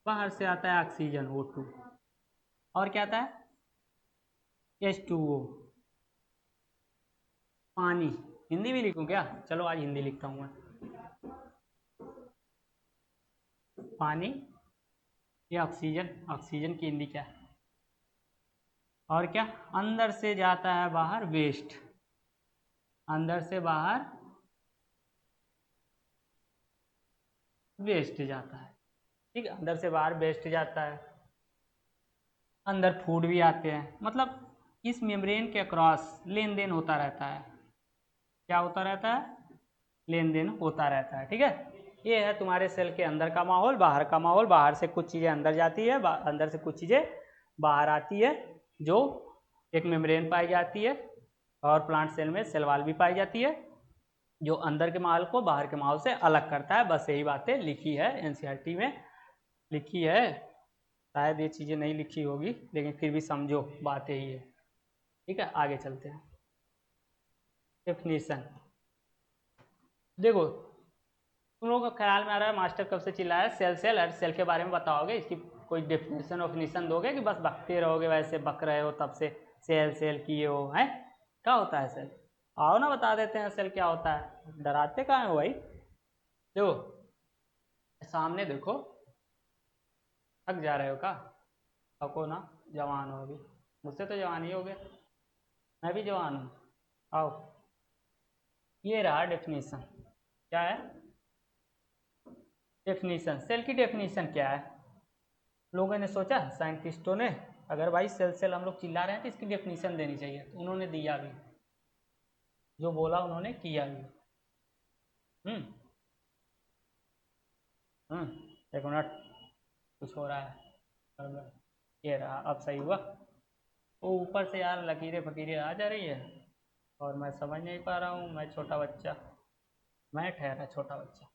बाहर से आता है ऑक्सीजन O2, और क्या आता है H2O, पानी, हिंदी भी लिखूं क्या? चलो आज हिंदी लिखता हूँ मैं। पानी या ऑक्सीजन, ऑक्सीजन की हिंदी क्या है? और क्या? अंदर से जाता है बाहर वेस्ट, अंदर से बाहर वेस्ट जाता है, ठीक है, अंदर से बाहर वेस्ट जाता है, अंदर फूड भी आते हैं, मतलब इस मेम्ब्रेन के अक्रॉस लेन देन होता रहता है। क्या होता रहता है? लेन देन होता रहता है, ठीक है। ये है तुम्हारे सेल के अंदर का माहौल, बाहर का माहौल। बाहर से कुछ चीज़ें अंदर जाती है, अंदर से कुछ चीज़ें बाहर आती है, जो एक मेम्ब्रेन पाई जाती है, और प्लांट सेल में सेल वॉल भी पाई जाती है, जो अंदर के माहौल को बाहर के माहौल से अलग करता है। बस यही बातें लिखी है एनसीईआरटी में, लिखी है। शायद ये चीज़ें नहीं लिखी होगी, लेकिन फिर भी समझो बात यही है, ठीक है। आगे चलते हैं। डेफिनेशन देखो, तुम लोगों को ख्याल में आ रहा है मास्टर कब से चिल्लाया सेल सेल, और सेल के बारे में बताओगे, इसकी कोई डेफिनेशन ऑफिनेशन दोगे कि बस बकते रहोगे, वैसे बक रहे हो तब से सेल सेल किए हो हैं? क्या होता है सेल? आओ ना बता देते हैं सेल क्या होता है, डराते कहाँ हो भाई। देखो सामने देखो, थक जा रहे हो क्या? थको ना, जवान हो अभी, मुझसे तो जवान ही हो गए, मैं भी जवान हूँ। आओ, ये रहा डेफिनेशन। क्या है डेफिनेशन? सेल की डेफिनेशन क्या है? लोगों ने सोचा, साइंटिस्टों ने, अगर भाई सेल सेल हम लोग चिल्ला रहे हैं तो इसकी डेफिनेशन देनी चाहिए, तो उन्होंने दिया भी, जो बोला उन्होंने किया भी। एक मिनट, कुछ हो रहा है, ये रहा, अब सही हुआ। वो ऊपर से यार लकीरें फकीरें आ जा रही है, और मैं समझ नहीं पा रहा हूँ, मैं छोटा बच्चा, मैं ठहरा छोटा बच्चा।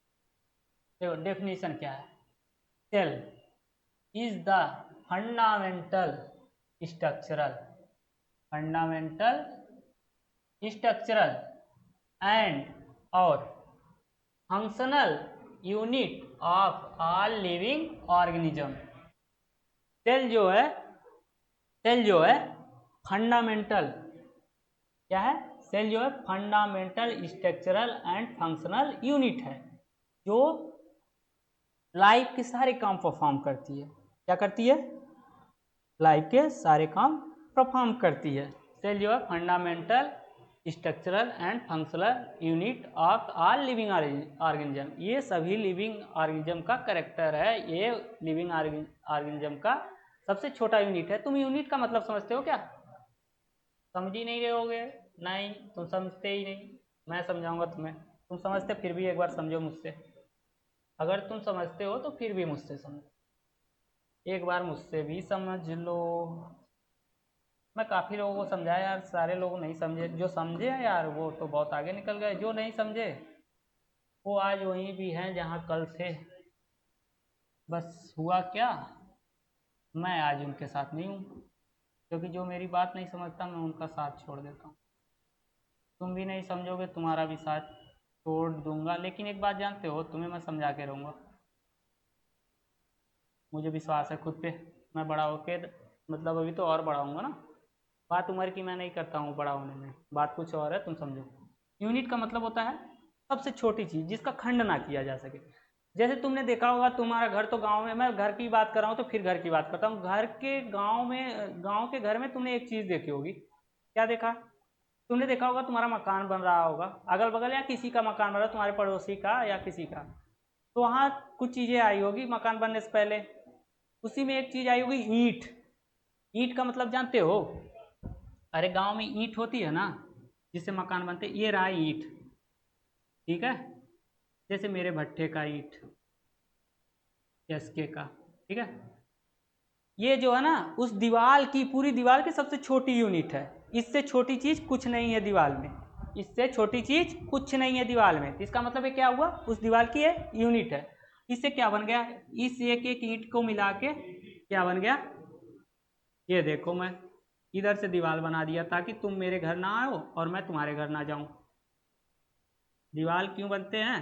देखो डेफिनेशन क्या है? Cell is the fundamental structural, fundamental structural and और functional unit of all living organism. Cell जो है फंडामेंटल, क्या है? सेल जो है fundamental structural and functional unit है, जो लाइफ के सारे काम परफॉर्म करती है। क्या करती है? लाइफ के सारे काम परफॉर्म करती है। सेल जो है fundamental structural and functional unit of all living organism, ये सभी लिविंग ऑर्गेनिज्म का करेक्टर है, ये लिविंग ऑर्गेनिज्म का सबसे छोटा यूनिट है। तुम यूनिट का मतलब समझते हो क्या? समझ ही नहीं रहोगे, नहीं तुम समझते ही नहीं, मैं समझाऊंगा तुम्हें। तुम समझते फिर भी एक बार समझो मुझसे, अगर तुम समझते हो तो फिर भी मुझसे समझो, एक बार मुझसे भी समझ लो। मैं काफ़ी लोगों को समझाया यार, सारे लोग नहीं समझे, जो समझे हैं यार वो तो बहुत आगे निकल गए, जो नहीं समझे वो आज वहीं भी हैं जहाँ कल थे। बस हुआ क्या, मैं आज उनके साथ नहीं हूँ, क्योंकि जो मेरी बात नहीं समझता मैं उनका साथ छोड़ देता हूँ। तुम भी नहीं समझोगे, तुम्हारा भी साथ छोड़ दूंगा, लेकिन एक बात जानते हो, तुम्हें मैं समझा के रहूँगा। मुझे विश्वास है खुद पे, मैं बड़ा होके, मतलब अभी तो और बड़ा होऊंगा ना, बात उम्र की मैं नहीं करता हूँ बड़ा होने में, बात कुछ और है, तुम समझो। यूनिट का मतलब होता है सबसे छोटी चीज़ जिसका खंड ना किया जा सके। जैसे तुमने देखा होगा, तुम्हारा घर तो गांव में, मैं घर की बात कर रहा हूँ तो फिर घर की बात करता हूँ, घर के गांव में, गांव के घर में तुमने एक चीज़ देखी होगी। क्या देखा? तुमने देखा होगा तुम्हारा मकान बन रहा होगा, अगल बगल या किसी का मकान बन रहा है, तुम्हारे पड़ोसी का या किसी का, तो वहाँ कुछ चीज़ें आई होगी मकान बनने से पहले, उसी में एक चीज़ आई होगी ईंट। ईंट का मतलब जानते हो? अरे गांव में ईंट होती है ना, जिससे मकान बनते, ये रहा ईंट, ठीक है, जैसे मेरे भट्टे का ईंट, एसके का, ठीक है। ये जो है ना, उस दीवार की, पूरी दीवार की सबसे छोटी यूनिट है, इससे छोटी चीज़ कुछ नहीं है दीवार में, इससे छोटी चीज़ कुछ नहीं है दीवार में। इसका मतलब है क्या हुआ, उस दीवार की ये यूनिट है। इससे क्या बन गया, इस एक एक ईंट को मिला के क्या बन गया, ये देखो, मैं इधर से दीवार बना दिया ताकि तुम मेरे घर ना आओ और मैं तुम्हारे घर ना जाऊं। दीवार क्यों बनते हैं?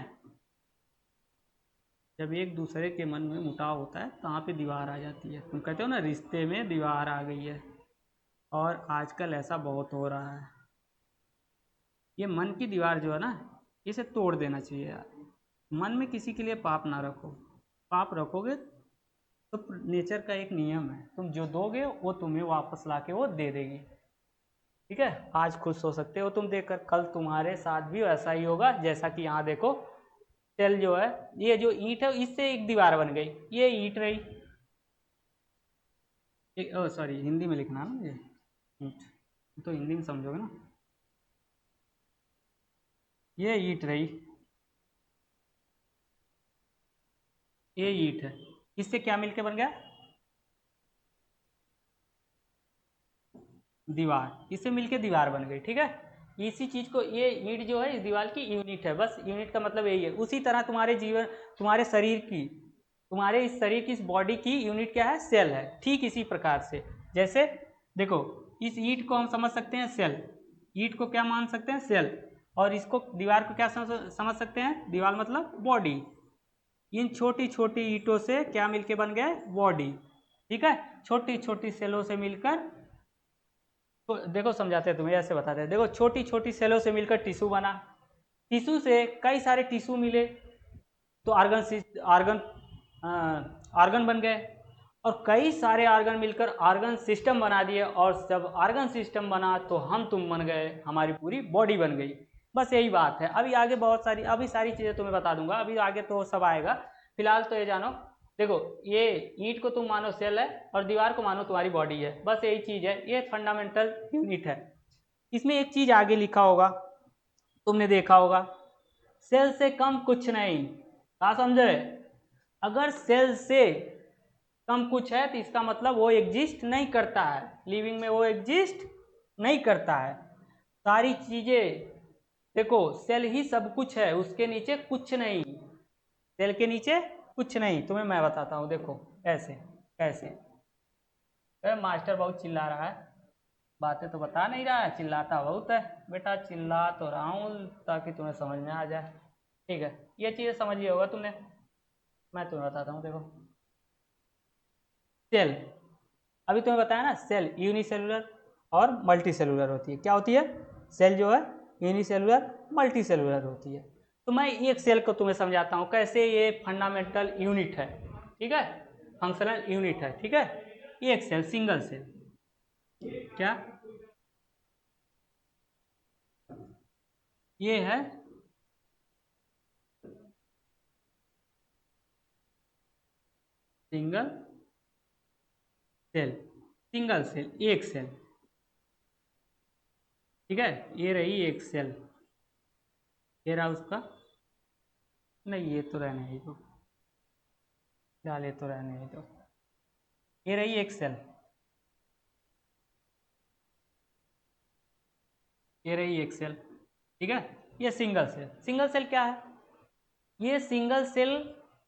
जब एक दूसरे के मन में मुटाव होता है तहाँ पे दीवार आ जाती है। तुम कहते हो ना रिश्ते में दीवार आ गई है, और आजकल ऐसा बहुत हो रहा है। ये मन की दीवार जो है ना, इसे तोड़ देना चाहिए यार। मन में किसी के लिए पाप ना रखो। पाप रखोगे तो नेचर का एक नियम है, तुम जो दोगे वो तुम्हें वापस लाके वो दे देगी। ठीक है, आज खुश हो सकते हो तुम देखकर, कल तुम्हारे साथ भी वैसा ही होगा। जैसा कि यहाँ देखो, सेल जो है, ये जो ईंट है इससे एक दीवार बन गई, ये ईंट रही। सॉरी, हिंदी में लिखना ना, ये ईंट तो हिंदी में समझोगे ना। ये ईंट रही, ये ईंट है, इससे क्या मिलके बन गया? दीवार, इससे मिलके दीवार बन गई। ठीक है, इसी चीज को, ये ईंट जो है इस दीवार की यूनिट है, बस यूनिट का मतलब यही है। उसी तरह तुम्हारे जीवन, तुम्हारे शरीर की, तुम्हारे इस शरीर की, इस बॉडी की यूनिट क्या है? सेल है। ठीक इसी प्रकार से, जैसे देखो, इस ईंट को हम समझ सकते हैं सेल, ईंट को क्या मान सकते हैं? सेल। और इसको, दीवार को क्या समझ सकते हैं? दीवार मतलब बॉडी। इन छोटी छोटी ईंटों से क्या मिलके बन गए? बॉडी। ठीक है, छोटी छोटी सेलों से मिलकर, तो देखो समझाते हैं तुम्हें, ऐसे बताते हैं। देखो, छोटी छोटी सेलों से मिलकर टिश्यू बना, टिश्यू से कई सारे टिश्यू मिले तो आर्गन आर्गन बन गए, और कई सारे आर्गन मिलकर आर्गन सिस्टम बना दिए, और जब आर्गन सिस्टम बना तो हम तुम बन गए, हमारी पूरी बॉडी बन गई। बस यही बात है। अभी आगे बहुत सारी, अभी सारी चीज़ें तुम्हें बता दूंगा, अभी आगे तो सब आएगा। फिलहाल तो ये जानो, देखो, ये ईंट को तुम मानो सेल है, और दीवार को मानो तुम्हारी बॉडी है। बस यही चीज़ है, ये फंडामेंटल यूनिट है। इसमें एक चीज़ आगे लिखा होगा, तुमने देखा होगा, सेल से कम कुछ नहीं। क्या समझे? अगर सेल से कम कुछ है तो इसका मतलब वो एग्जिस्ट नहीं करता है, लिविंग में वो एग्जिस्ट नहीं करता है। सारी चीजें, देखो, सेल ही सब कुछ है, उसके नीचे कुछ नहीं, सेल के नीचे कुछ नहीं। तुम्हें मैं बताता हूँ, देखो कैसे कैसे। मास्टर बहुत चिल्ला रहा है, बातें तो बता नहीं रहा है, चिल्लाता बहुत है। बेटा चिल्ला तो रहा हूँ ताकि तुम्हें समझ में आ जाए। ठीक है, ये चीज़ें समझ लिया होगा तुमने। मैं तुम्हें बताता हूँ, देखो, सेल, अभी तुम्हें बताया ना, सेल यूनिसेलुलर और मल्टी सेलुलर होती है। क्या होती है? सेल जो है यूनिसेलुलर, मल्टी सेलुलर होती है। तो मैं एक सेल को तुम्हें समझाता हूँ कैसे ये फंडामेंटल यूनिट है। ठीक है, फंक्शनल यूनिट है। ठीक है, एक सेल, सिंगल सेल, क्या ये है? सिंगल सेल, सिंगल सेल, एक सेल। ठीक है, ये रही एक सेल, ये रहा उसका, नहीं ये तो रहने ही दो, फिलहाल ये तो रहने ही दो। ये रही एक सेल, ये रही एक सेल। ठीक है, ये सिंगल सेल। सिंगल सेल क्या है? ये सिंगल सेल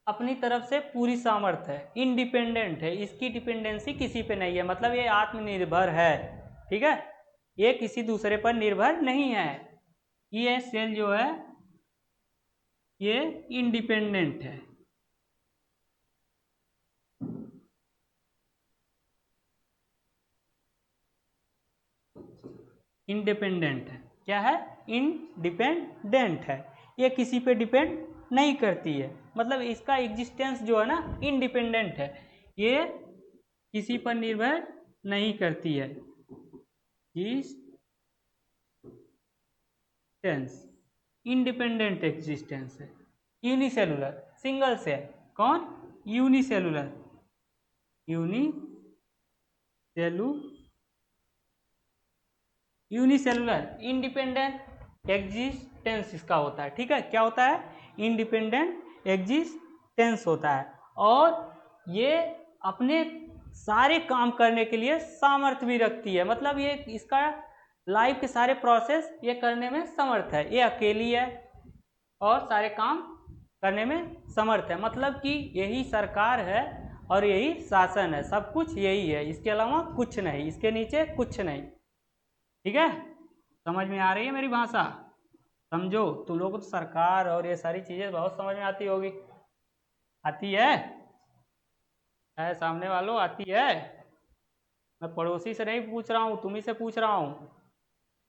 अपनी तरफ से पूरी सामर्थ्य है, इंडिपेंडेंट है, इसकी डिपेंडेंसी किसी पे नहीं है, मतलब ये आत्मनिर्भर है। ठीक है, ये किसी दूसरे पर निर्भर नहीं है। ये सेल जो है ये इंडिपेंडेंट है। इंडिपेंडेंट है, क्या है? इंडिपेंडेंट है, ये किसी पे डिपेंड नहीं करती है, मतलब इसका एग्जिस्टेंस जो है ना इंडिपेंडेंट है, ये किसी पर निर्भर नहीं करती है। एग्जिस्टेंस, इंडिपेंडेंट एग्जिस्टेंस है। यूनिसेलुलर, सिंगल सेल, कौन? यूनिसेलुलर, यूनिसेलुलर इंडिपेंडेंट एग्जिस्टेंस इसका होता है। ठीक है, क्या होता है? इंडिपेंडेंट एग्जिस्टेंस होता है, और ये अपने सारे काम करने के लिए सामर्थ्य भी रखती है, मतलब ये इसका लाइफ के सारे प्रोसेस ये करने में समर्थ है। ये अकेली है और सारे काम करने में समर्थ है, मतलब कि यही सरकार है और यही शासन है, सब कुछ यही है, इसके अलावा कुछ नहीं, इसके नीचे कुछ नहीं। ठीक है, समझ में आ रही है मेरी भाषा? समझो, तुम लोगों को तो सरकार और ये सारी चीजें बहुत समझ में आती होगी। आती है सामने वालों, आती है? मैं पड़ोसी से नहीं पूछ रहा हूँ, तुम्ही से पूछ रहा हूँ।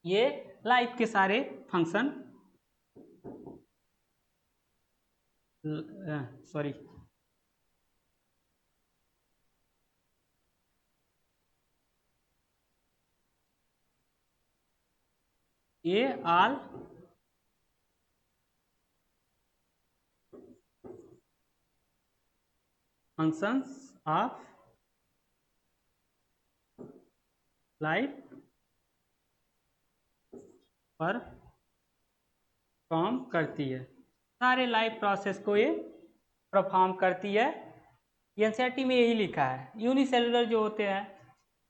ये लाइफ के सारे फंक्शन, सॉरी, ये ऑल फंक्शंस ऑफ लाइफ पर परफॉर्म करती है, सारे लाइफ प्रोसेस को ये परफॉर्म करती है। एनसीईआरटी में यही लिखा है। यूनिसेलुलर जो होते हैं,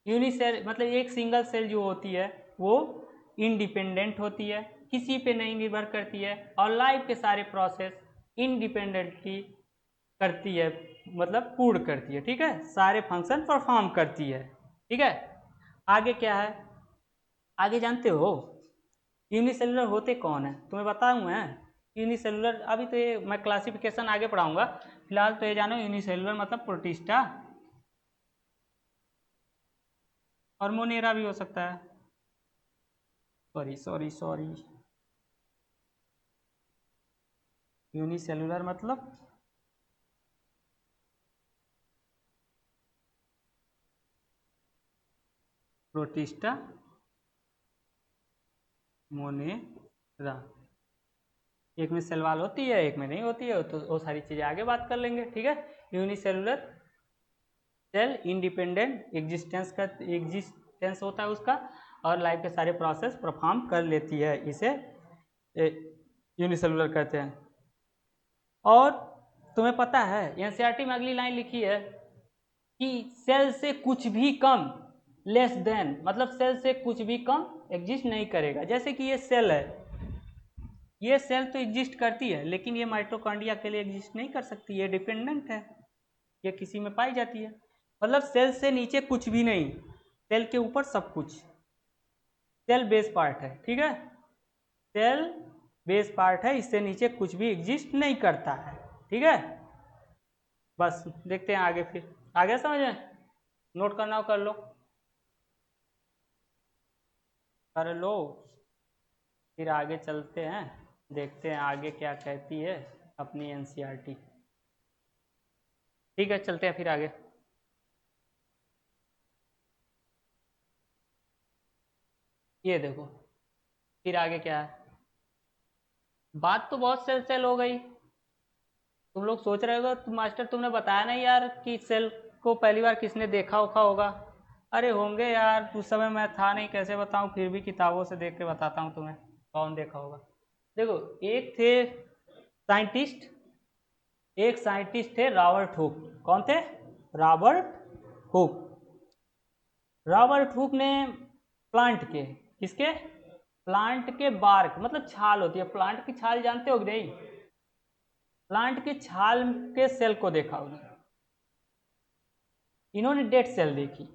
यूनिसेल मतलब एक सिंगल सेल जो होती है वो इंडिपेंडेंट होती है, किसी पे नहीं निर्भर करती है, और लाइफ के सारे प्रोसेस इंडिपेंडेंटली करती है, मतलब पूर्ण करती है। ठीक है, सारे फंक्शन परफॉर्म करती है। ठीक है, आगे क्या है, आगे जानते हो यूनिसेलुलर होते कौन है, तुम्हें बताऊँ मैं। यूनिसेलुलर अभी तो ये मैं क्लासिफिकेशन आगे पढ़ाऊंगा, फिलहाल तो ये जानो यूनिसेलुलर मतलब प्रोटिस्टा और मोनेरा भी हो सकता है। सॉरी सॉरी सॉरी, यूनिसेलुलर मतलब प्रोटिस्टा मोनेरा, एक में सेल वॉल होती है, एक में नहीं होती है, तो वो सारी चीज़ें आगे बात कर लेंगे। ठीक है, यूनिसेलुलर सेल इंडिपेंडेंट एग्जिस्टेंस होता है उसका, और लाइफ के सारे प्रोसेस परफॉर्म कर लेती है, इसे यूनिसेलुलर कहते हैं। और तुम्हें पता है एनसीईआरटी में अगली लाइन लिखी है कि सेल से कुछ भी कम, लेस देन मतलब सेल से कुछ भी कम एग्जिस्ट नहीं करेगा। जैसे कि ये सेल है, ये सेल तो एग्जिस्ट करती है, लेकिन ये माइटोकॉन्ड्रिया के लिए एग्जिस्ट नहीं कर सकती, ये डिपेंडेंट है, ये किसी में पाई जाती है। मतलब सेल से नीचे कुछ भी नहीं, सेल के ऊपर सब कुछ, सेल बेस पार्ट है। ठीक है, सेल बेस पार्ट है, इससे नीचे कुछ भी एग्जिस्ट नहीं करता है। ठीक है, बस देखते हैं आगे, फिर आगे समझ में, नोट करना हो कर लो, कर लो, फिर आगे चलते हैं, देखते हैं आगे क्या कहती है अपनी एनसीईआरटी। ठीक है, चलते हैं फिर आगे। ये देखो फिर आगे क्या है, बात तो बहुत सेल सेल हो गई। तुम लोग सोच रहे हो तुम मास्टर तुमने बताया नहीं यार कि सेल को पहली बार किसने देखा उखा होगा। अरे होंगे यार, उस समय मैं था नहीं, कैसे बताऊं, फिर भी किताबों से देख के बताता हूँ तुम्हें कौन देखा होगा। देखो, एक थे साइंटिस्ट, एक साइंटिस्ट थे रॉबर्ट हुक। कौन थे? Robert Hooke. रॉबर्ट हुक ने प्लांट के, किसके? प्लांट के बार्क मतलब छाल होती है, प्लांट की छाल जानते हो कि नहीं? प्लांट के छाल के सेल को देखा उन्होंने। इन्होंने डेड सेल देखी।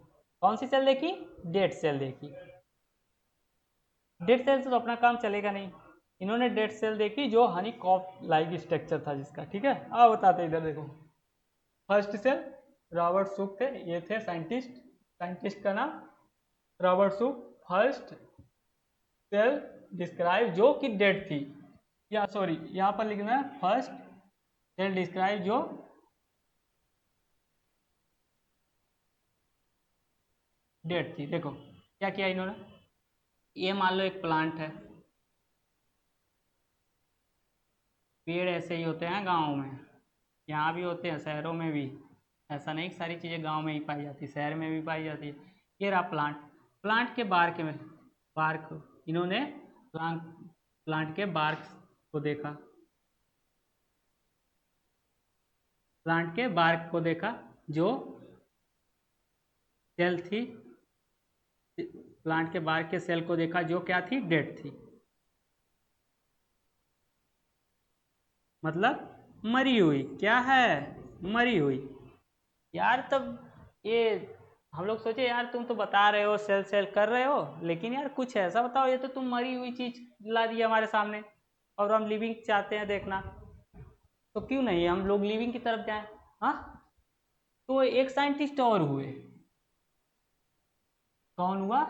कौन सी सेल देखी? डेड सेल देखी। डेड सेल से तो अपना काम चलेगा नहीं, इन्होंने डेड सेल देखी जो हनी कॉप लाइक स्ट्रक्चर था जिसका। ठीक है, अब बताते इधर देखो। फर्स्ट सेल रॉबर्ट सुक थे, ये थे साइंटिस्ट, साइंटिस्ट का नाम रॉबर्ट सुक। फर्स्ट सेल डिस्क्राइब जो कि डेड थी, या सॉरी यहाँ पर लिखना है फर्स्ट सेल डिस्क्राइब जो डेड थी। देखो क्या किया इन्होंने, ये मान लो एक प्लांट है, पेड़ ऐसे ही होते हैं गाँव में, यहाँ भी होते हैं, शहरों में भी। ऐसा नहीं कि सारी चीज़ें गांव में ही पाई जाती, शहर में भी पाई जाती है। ये रहा प्लांट, प्लांट के बार्क में, बार्क, इन्होंने प्लांट प्लांट के बार्क को देखा, प्लांट के बार्क को देखा जो सेल थी, प्लांट के बार्क के सेल को देखा जो क्या थी? डेड थी, मतलब मरी हुई। क्या है? मरी हुई। यार तब ये हम लोग सोचे यार तुम तो बता रहे हो सेल सेल कर रहे हो, लेकिन यार कुछ ऐसा बताओ, ये तो तुम मरी हुई चीज ला दी हमारे सामने, और हम लिविंग चाहते हैं देखना, तो क्यों नहीं हम लोग लिविंग की तरफ जाएं? हाँ, तो एक साइंटिस्ट और हुए। कौन हुआ?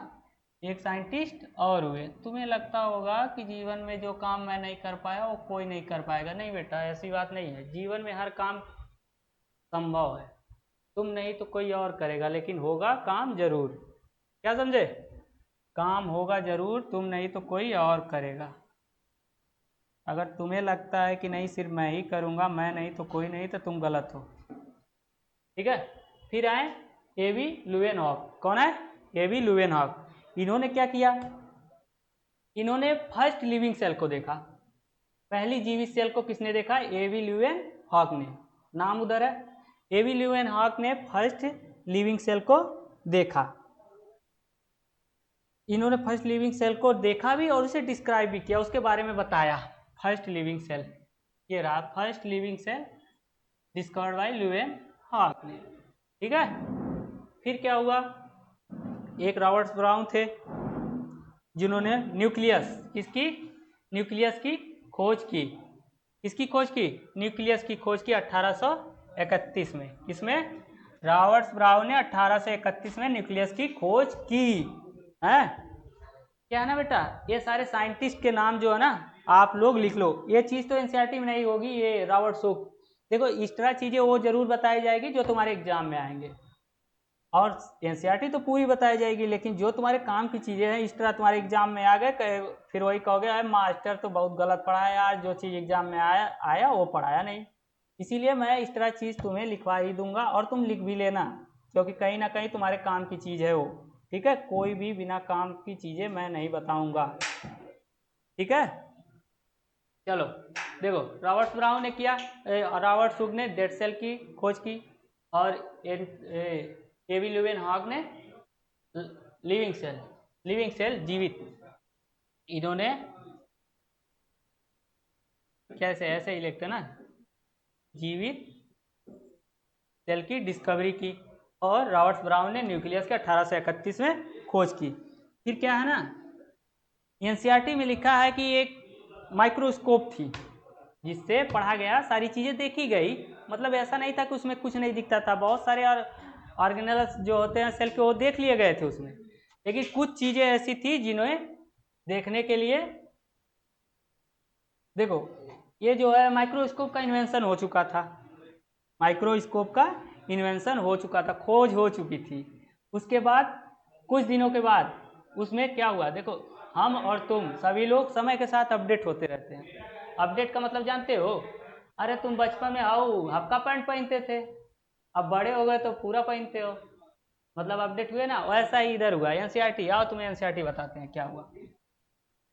एक साइंटिस्ट और हुए। तुम्हें लगता होगा कि जीवन में जो काम मैं नहीं कर पाया वो कोई नहीं कर पाएगा। नहीं बेटा, ऐसी बात नहीं है। जीवन में हर काम संभव है। तुम नहीं तो कोई और करेगा, लेकिन होगा काम जरूर। क्या समझे? काम होगा जरूर, तुम नहीं तो कोई और करेगा। अगर तुम्हें लगता है कि नहीं सिर्फ मैं ही करूँगा, मैं नहीं तो कोई नहीं, तो तुम गलत हो। ठीक है। फिर आए एवी लुवेनहॉक। कौन है? एवी लुवेनहॉक। इन्होंने क्या किया? इन्होंने फर्स्ट लिविंग सेल को देखा। पहली जीवित सेल को किसने देखा? एवी लुवेनहॉक ने। नाम उधर है। एवी लुवेनहॉक ने फर्स्ट लिविंग सेल को देखा। इन्होंने फर्स्ट लिविंग सेल को देखा भी और उसे डिस्क्राइब भी किया, उसके बारे में बताया। फर्स्ट लिविंग सेल ये रहा, first living cell discovered by Leeuwenhoek ने। ठीक है। फिर क्या हुआ? एक रॉबर्ट ब्राउन थे जिन्होंने न्यूक्लियस की खोज की। किसकी खोज की? न्यूक्लियस की खोज की 1831 में। किसमें? रॉबर्ट ब्राउन ने 1831 में न्यूक्लियस की खोज की है। क्या है ना बेटा, ये सारे साइंटिस्ट के नाम जो है ना आप लोग लिख लो। ये चीज तो एनसीईआरटी में नहीं होगी, ये रॉबर्ट सुक। देखो इस तरह चीजें वो जरूर बताई जाएगी जो तुम्हारे एग्जाम में आएंगे, और एनसीईआरटी तो पूरी बताई जाएगी, लेकिन जो तुम्हारे काम की चीजें हैं इस तरह तुम्हारे एग्जाम में आ गए, फिर वही कहोगे यार मास्टर तो बहुत गलत पढ़ाया यार, जो चीज एग्जाम में आया वो पढ़ाया नहीं। इसीलिए मैं इस तरह चीज तुम्हें लिखवा ही दूंगा, और तुम लिख भी लेना, क्योंकि कहीं ना कहीं तुम्हारे काम की चीज है वो। ठीक है। कोई भी बिना काम की चीजें मैं नहीं बताऊंगा। ठीक है। चलो देखो, रॉबर्ट ब्राउन ने किया, रॉबर्ट सुक ने डेड सेल की खोज की, और एवी लुवेनहॉक ने लिविंग सेल जीवित। इन्होंने कैसे ऐसे ही लिखते ना, जीवित सेल की डिस्कवरी की, और रॉबर्ट ब्राउन ने न्यूक्लियस के 1831 में खोज की। फिर क्या है ना, एनसीईआरटी में लिखा है कि एक माइक्रोस्कोप थी जिससे पढ़ा गया, सारी चीजें देखी गई। मतलब ऐसा नहीं था कि उसमें कुछ नहीं दिखता था, बहुत सारे ऑर्गेनेल्स जो होते हैं सेल के वो देख लिए गए थे उसमें, लेकिन कुछ चीजें ऐसी थी जिन्हें देखने के लिए, देखो ये जो है माइक्रोस्कोप का इन्वेंशन हो चुका था। माइक्रोस्कोप का इन्वेंशन हो चुका था, खोज हो चुकी थी। उसके बाद कुछ दिनों के बाद उसमें क्या हुआ? देखो हम और तुम सभी लोग समय के साथ अपडेट होते रहते हैं। अपडेट का मतलब जानते हो? अरे तुम बचपन में आओ हफ्का पैंट पहनते थे, अब बड़े हो गए तो पूरा पहनते हो, मतलब अपडेट हुए ना। वैसा ही इधर हुआ। एनसीईआरटी आओ, तुम्हें एनसीईआरटी बताते हैं क्या हुआ।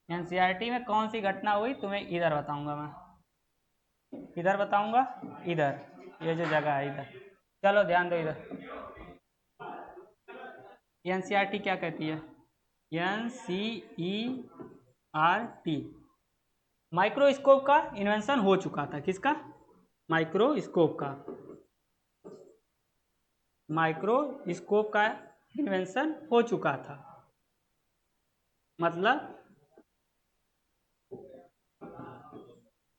एनसीईआरटी में कौन सी घटना हुई तुम्हें इधर बताऊंगा मैं, इधर बताऊंगा, इधर ये जो जगह है इधर। चलो ध्यान दो इधर। एनसीईआरटी क्या कहती है? एनसीईआरटी माइक्रोस्कोप का इन्वेंशन हो चुका था। किसका? माइक्रोस्कोप का। माइक्रोस्कोप का इन्वेंशन हो चुका था, मतलब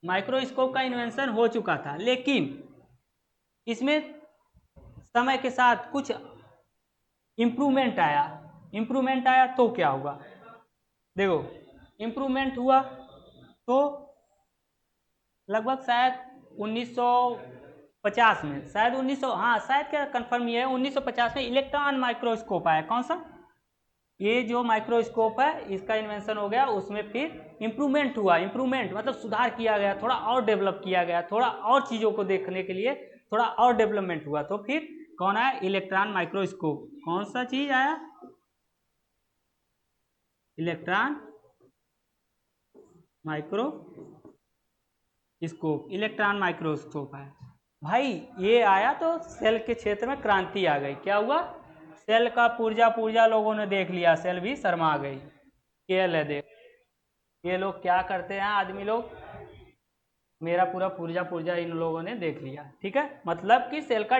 माइक्रोस्कोप का इन्वेंशन हो चुका था, लेकिन इसमें समय के साथ कुछ इम्प्रूवमेंट आया। इम्प्रूवमेंट आया तो क्या हुआ? देखो इम्प्रूवमेंट हुआ तो लगभग शायद 1950 में, शायद 1900, हाँ शायद, क्या कंफर्म ये है, 1950 में इलेक्ट्रॉन माइक्रोस्कोप आया। कौन सा? ये जो माइक्रोस्कोप है इसका इन्वेंशन हो गया। उसमें फिर इम्प्रूवमेंट हुआ। इम्प्रूवमेंट मतलब सुधार किया गया, थोड़ा और डेवलप किया गया, थोड़ा और चीज़ों को देखने के लिए थोड़ा और डेवलपमेंट हुआ। तो फिर कौन आया? Electron microscope. कौन सा चीज आया? Electron microscope. इलेक्ट्रॉन माइक्रोस्कोप है भाई। ये आया तो सेल के क्षेत्र में क्रांति आ गई। क्या हुआ? सेल का पुर्जा लोगों ने देख लिया, सेल भी शर्मा गई। केएल है देख, ये लोग क्या करते हैं आदमी लोग, मेरा पूरा पुर्जा इन लोगों ने देख लिया। ठीक है। मतलब कि सेल का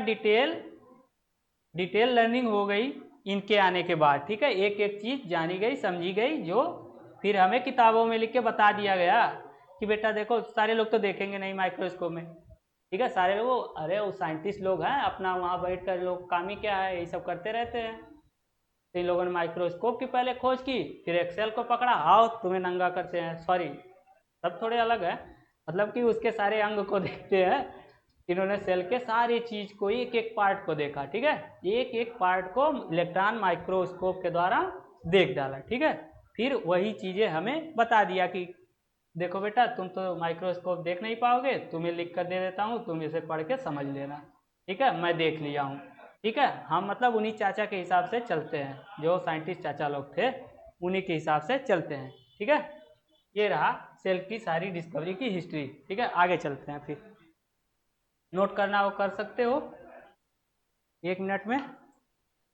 डिटेल लर्निंग हो गई इनके आने के बाद। ठीक है। एक एक चीज जानी गई, समझी गई, जो फिर हमें किताबों में लिख के बता दिया गया कि बेटा देखो, सारे लोग तो देखेंगे नहीं माइक्रोस्कोप में। ठीक है। सारे लोग, अरे वो साइंटिस्ट लोग हैं, अपना वहाँ बैठ कर लोग काम ही क्या है, यही सब करते रहते हैं। तो इन लोगों ने माइक्रोस्कोप की पहले खोज की, फिर एक्सेल को पकड़ा, आओ तुम्हें नंगा करते हैं, सॉरी सब थोड़े अलग है, मतलब कि उसके सारे अंग को देखते हैं। इन्होंने सेल के सारी चीज को, एक एक पार्ट को देखा, ठीक है, एक एक पार्ट को इलेक्ट्रॉन माइक्रोस्कोप के द्वारा देख डाला, ठीक है। फिर वही चीजें हमें बता दिया कि देखो बेटा तुम तो माइक्रोस्कोप देख नहीं पाओगे, तुम्हें लिख कर दे देता हूँ, तुम इसे पढ़ के समझ लेना, ठीक है, मैं देख लिया हूँ, ठीक है। हम मतलब उन्हीं चाचा के हिसाब से चलते हैं, जो साइंटिस्ट चाचा लोग थे उन्हीं के हिसाब से चलते हैं, ठीक है। ये रहा सेल की सारी डिस्कवरी की हिस्ट्री, ठीक है। आगे चलते हैं, फिर नोट करना हो कर सकते हो 1 मिनट में,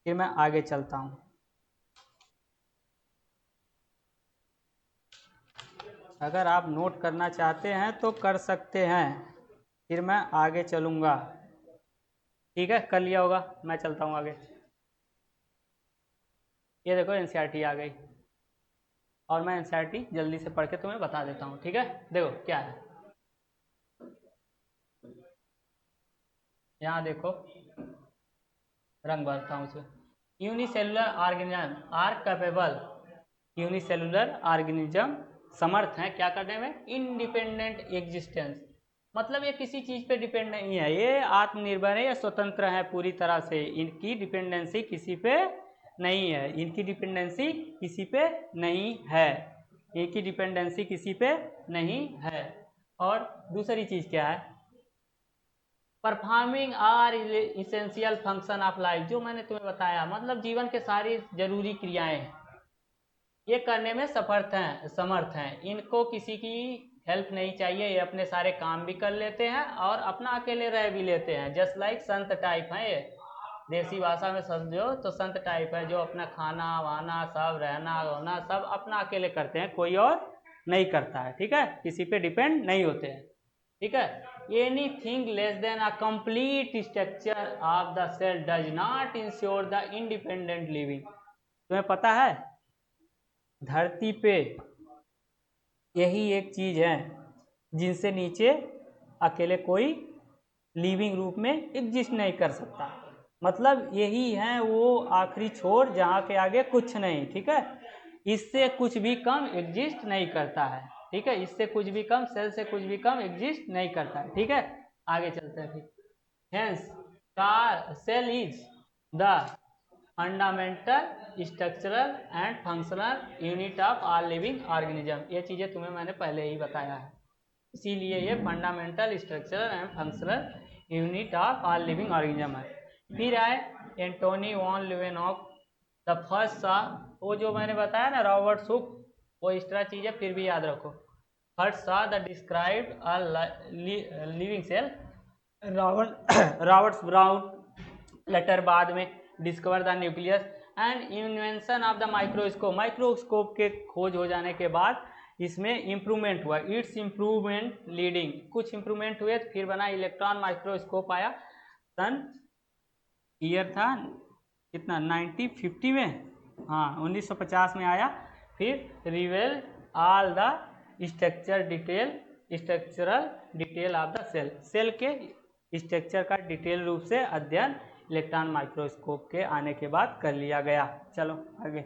फिर मैं आगे चलता हूँ। अगर आप नोट करना चाहते हैं तो कर सकते हैं, फिर मैं आगे चलूँगा, ठीक है। कर लिया होगा, मैं चलता हूँ आगे। ये देखो एनसीईआरटी आ गई, और मैं एनसीईआरटी जल्दी से पढ़ के तुम्हें बता देता हूँ, ठीक है। देखो क्या है, यहाँ देखो रंग भरता हूँ उसे। Unicellular organism are capable, unicellular organism समर्थ हैं क्या करने में, इंडिपेंडेंट एग्जिस्टेंस, मतलब ये किसी चीज पे डिपेंड नहीं है, ये आत्मनिर्भर है, ये स्वतंत्र है पूरी तरह से, इनकी डिपेंडेंसी किसी पे नहीं है, इनकी डिपेंडेंसी किसी पे नहीं है, इनकी डिपेंडेंसी किसी पे नहीं है। और दूसरी चीज क्या है, performing are essential function of life, जो मैंने तुम्हें बताया, मतलब जीवन के सारी जरूरी क्रियाएं ये करने में समर्थ हैं, इनको किसी की हेल्प नहीं चाहिए, ये अपने सारे काम भी कर लेते हैं और अपना अकेले रह भी लेते हैं, जस्ट लाइक संत टाइप है ये, देसी भाषा में समझो तो संत टाइप है, जो अपना खाना वाना सब रहना होना सब अपना अकेले करते हैं, कोई और नहीं करता है, ठीक है, किसी पे डिपेंड नहीं होते हैं, ठीक है। Anything less than a complete structure of the cell does not ensure the independent living. तुम्हें पता है धरती पे यही एक चीज है जिनसे नीचे अकेले कोई लिविंग रूप में एग्जिस्ट नहीं कर सकता, मतलब यही है वो आखिरी छोर जहाँ के आगे कुछ नहीं, ठीक है, इससे कुछ भी कम एग्जिस्ट नहीं करता है, ठीक है, इससे कुछ भी कम, सेल से कुछ भी कम एग्जिस्ट नहीं करता है, ठीक है। आगे चलते हैं फिर। Hence cell is the fundamental structural and functional unit of all living organism, ये चीज़ें तुम्हें मैंने पहले ही बताया है, इसीलिए ये fundamental structural and functional unit of all living organism है। फिर आए Antonie von Leeuwenhoek, the first saw, वो जो मैंने बताया ना रॉबर्ट हुक, वो एक्स्ट्रा चीज़ है फिर भी याद रखो। First saw the described a living cell, Roberts Brown later बाद में discover the nucleus and invention of the microscope, microscope के खोज हो जाने के बाद इसमें इम्प्रूवमेंट हुआ, इट्स इम्प्रूवमेंट लीडिंग, कुछ इम्प्रूवमेंट हुए, फिर बना इलेक्ट्रॉन माइक्रोस्कोप आया, सन ईयर था कितना 1950 में, हाँ 1950 में आया, फिर reveal all the structural detail of the cell, cell के स्ट्रक्चर का डिटेल रूप से अध्ययन इलेक्ट्रॉन माइक्रोस्कोप के आने के बाद कर लिया गया। चलो आगे,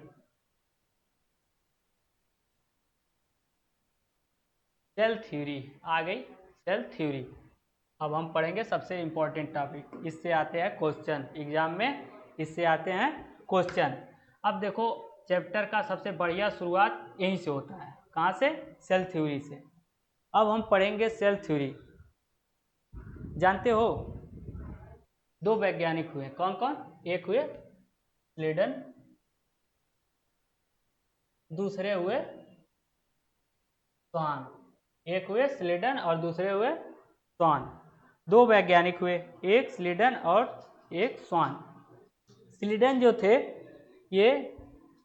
सेल थ्योरी आ गई, सेल थ्योरी। अब हम पढ़ेंगे सबसे इम्पोर्टेंट टॉपिक, इससे आते हैं क्वेश्चन एग्जाम में, इससे आते हैं क्वेश्चन। अब देखो चैप्टर का सबसे बढ़िया शुरुआत यहीं से होता है, कहाँ से, सेल थ्योरी से। अब हम पढ़ेंगे सेल थ्योरी। जानते हो दो वैज्ञानिक हुए, कौन कौन, एक हुए स्लेडन, दूसरे हुए स्वान, एक हुए स्लेडन और दूसरे हुए स्वान, दो वैज्ञानिक हुए, एक स्लीडन और एक स्वान। स्लीडन जो थे ये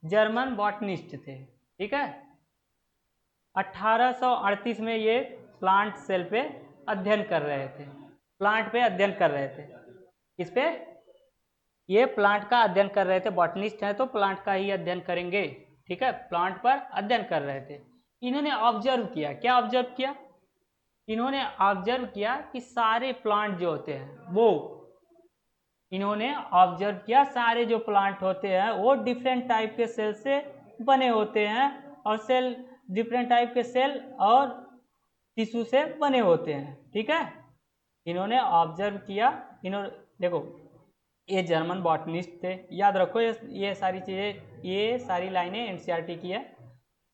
जर्मन बॉटनिस्ट थे, ठीक है, 1838 में ये प्लांट सेल पे अध्ययन कर रहे थे, प्लांट पे अध्ययन कर रहे थे, किस पे, ये प्लांट का अध्ययन कर रहे थे, बॉटनिस्ट हैं तो प्लांट का ही अध्ययन करेंगे, ठीक है, प्लांट पर अध्ययन कर रहे थे। इन्होंने ऑब्जर्व किया, क्या ऑब्जर्व किया, इन्होंने ऑब्जर्व किया कि सारे प्लांट जो होते हैं वो इन्होंने ऑब्जर्व किया सारे जो प्लांट होते हैं वो डिफरेंट टाइप के सेल से बने होते हैं, और सेल डिफरेंट टाइप के सेल और टिश्यू से बने होते हैं। ठीक है, इन्होंने ऑब्जर्व किया। इन्होंने देखो, ये जर्मन बॉटनिस्ट थे, याद रखो ये सारी चीज़ें, ये सारी लाइनें एनसीईआरटी की है,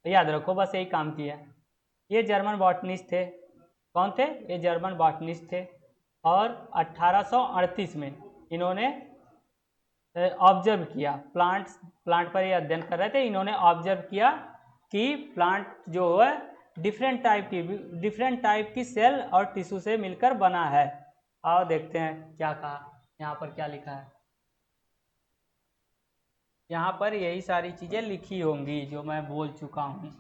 याद रखो, बस यही काम किया। ये जर्मन बॉटनिस्ट थे। कौन थे? ये जर्मन बॉटनिस्ट थे। और 1838 में इन्होंने ऑब्जर्व किया, प्लांट पर ये अध्ययन कर रहे थे। इन्होंने ऑब्जर्व किया कि प्लांट जो है डिफरेंट टाइप की सेल और टिश्यू से मिलकर बना है। आओ देखते हैं क्या कहा, यहाँ पर क्या लिखा है। यहाँ पर यही सारी चीज़ें लिखी होंगी जो मैं बोल चुका हूँ।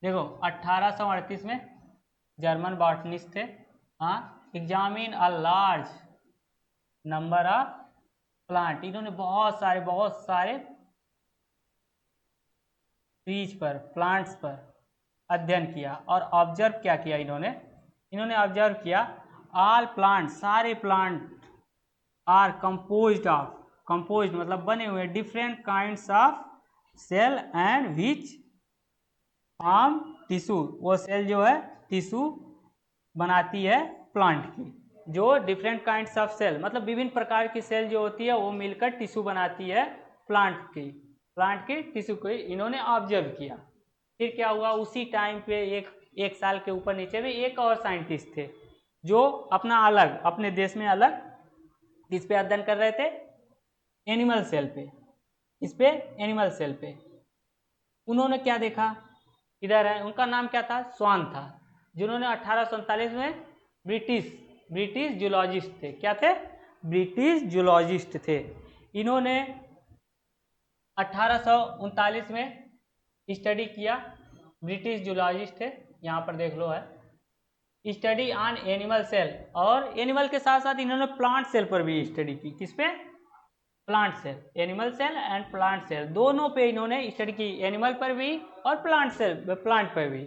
देखो, 1838 में जर्मन बॉटनिस्ट थे। हाँ, examine a large number of plant, इन्होंने बहुत सारे ट्रीज पर, प्लांट्स पर अध्ययन किया और ऑब्जर्व क्या किया इन्होंने ऑब्जर्व किया, ऑल प्लांट, सारे प्लांट आर कंपोज्ड मतलब बने हुए different kinds of cell and which form tissue, वो सेल जो है टिश्यू बनाती है प्लांट की। जो डिफरेंट काइंड्स ऑफ सेल मतलब विभिन्न प्रकार की सेल जो होती है वो मिलकर टिश्यू बनाती है प्लांट की टिश्यू को इन्होंने ऑब्जर्व किया। फिर क्या हुआ, उसी टाइम पे एक साल के ऊपर नीचे में एक और साइंटिस्ट थे जो अपने देश में अलग किस पे अध्ययन कर रहे थे, एनिमल सेल पे, इस पे एनिमल सेल पे। उन्होंने क्या देखा, इधर है, उनका नाम क्या था, स्वान था, जिन्होंने 1847 में ब्रिटिश जूलॉजिस्ट थे। क्या थे? ब्रिटिश जूलॉजिस्ट थे। इन्होंने 1839 में स्टडी किया, ब्रिटिश जूलॉजिस्ट थे, यहाँ पर देख लो है, स्टडी ऑन एनिमल सेल, और एनिमल के साथ साथ इन्होंने प्लांट सेल पर भी स्टडी की। किस पे? Plant cell, animal cell and plant cell, दोनों पे इन्होंने स्टडी की, एनिमल पर भी और प्लांट पर भी।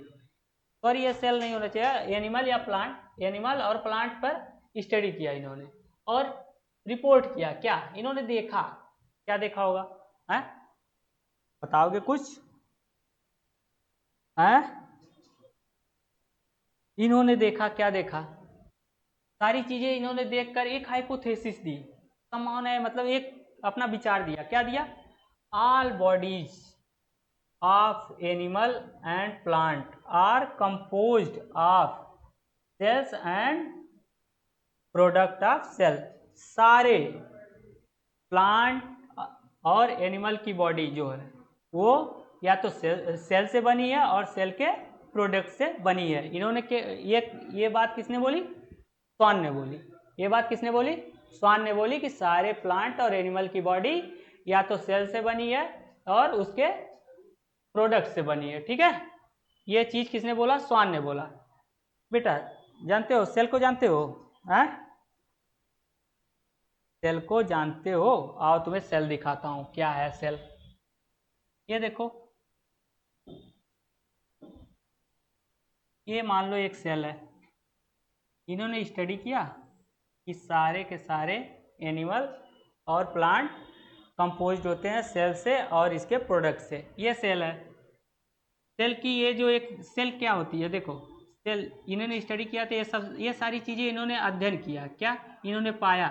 पर ये सेल नहीं होना चाहिए, एनिमल या प्लांट, एनिमल और प्लांट पर स्टडी किया इन्होंने और रिपोर्ट किया। क्या इन्होंने देखा, क्या देखा होगा, है बताओगे कुछ? है इन्होंने देखा, क्या देखा, सारी चीजें इन्होंने देखकर एक हाइपोथेसिस दी, समान है, मतलब एक अपना विचार दिया। क्या दिया? All bodies of animal and plant are composed of cells and product of cell, सारे प्लांट और एनिमल की बॉडी जो है वो या तो सेल से बनी है और सेल के प्रोडक्ट से बनी है। इन्होंने ये बात किसने बोली? स्वान ने बोली। ये बात किसने बोली? स्वान ने बोली कि सारे प्लांट और एनिमल की बॉडी या तो सेल से बनी है और उसके प्रोडक्ट से बनी है। ठीक है, ये चीज किसने बोला? स्वान ने बोला। बेटा जानते हो सेल को, जानते हो? हैं, सेल को जानते हो? आओ तुम्हें सेल दिखाता हूं, क्या है सेल। ये देखो, ये मान लो एक सेल है। इन्होंने स्टडी किया कि सारे के सारे एनिमल और प्लांट कंपोज्ड होते हैं सेल से और इसके प्रोडक्ट से। ये सेल है। सेल की ये जो एक सेल क्या होती है, देखो सेल इन्होंने स्टडी किया तो ये सारी चीजें इन्होंने अध्ययन किया। क्या इन्होंने पाया?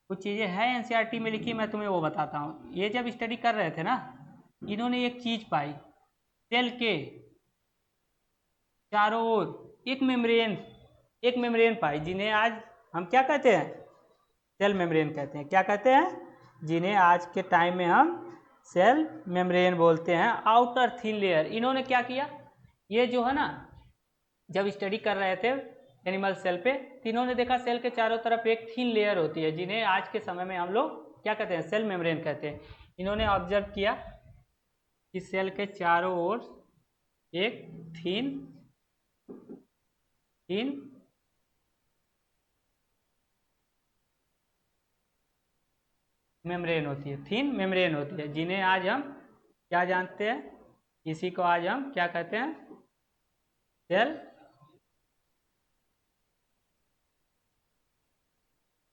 कुछ चीजें हैं एनसीईआरटी में लिखी, मैं तुम्हें वो बताता हूँ। ये जब स्टडी कर रहे थे ना, इन्होंने एक चीज पाई, सेल के चारों ओर एक मेम्ब्रेन पाई, जिन्हें आज हम क्या कहते हैं? सेल मेम्ब्रेन कहते हैं। क्या कहते हैं? जिन्हें आज के टाइम में हम सेल मेम्ब्रेन बोलते हैं, आउटर थिन लेयर। इन्होंने क्या किया, ये जो है ना, जब स्टडी कर रहे थे एनिमल सेल पे, तो इन्होंने देखा सेल के चारों तरफ एक थिन लेयर होती है, जिन्हें आज के समय में हम लोग क्या कहते हैं? सेल मेम्ब्रेन कहते हैं। इन्होंने ऑब्जर्व किया कि सेल के चारों ओर एक थिन मेम्ब्रेन होती है, थिन मेम्ब्रेन होती है, जिन्हें आज हम क्या जानते हैं? इसी को आज हम क्या कहते हैं? Cell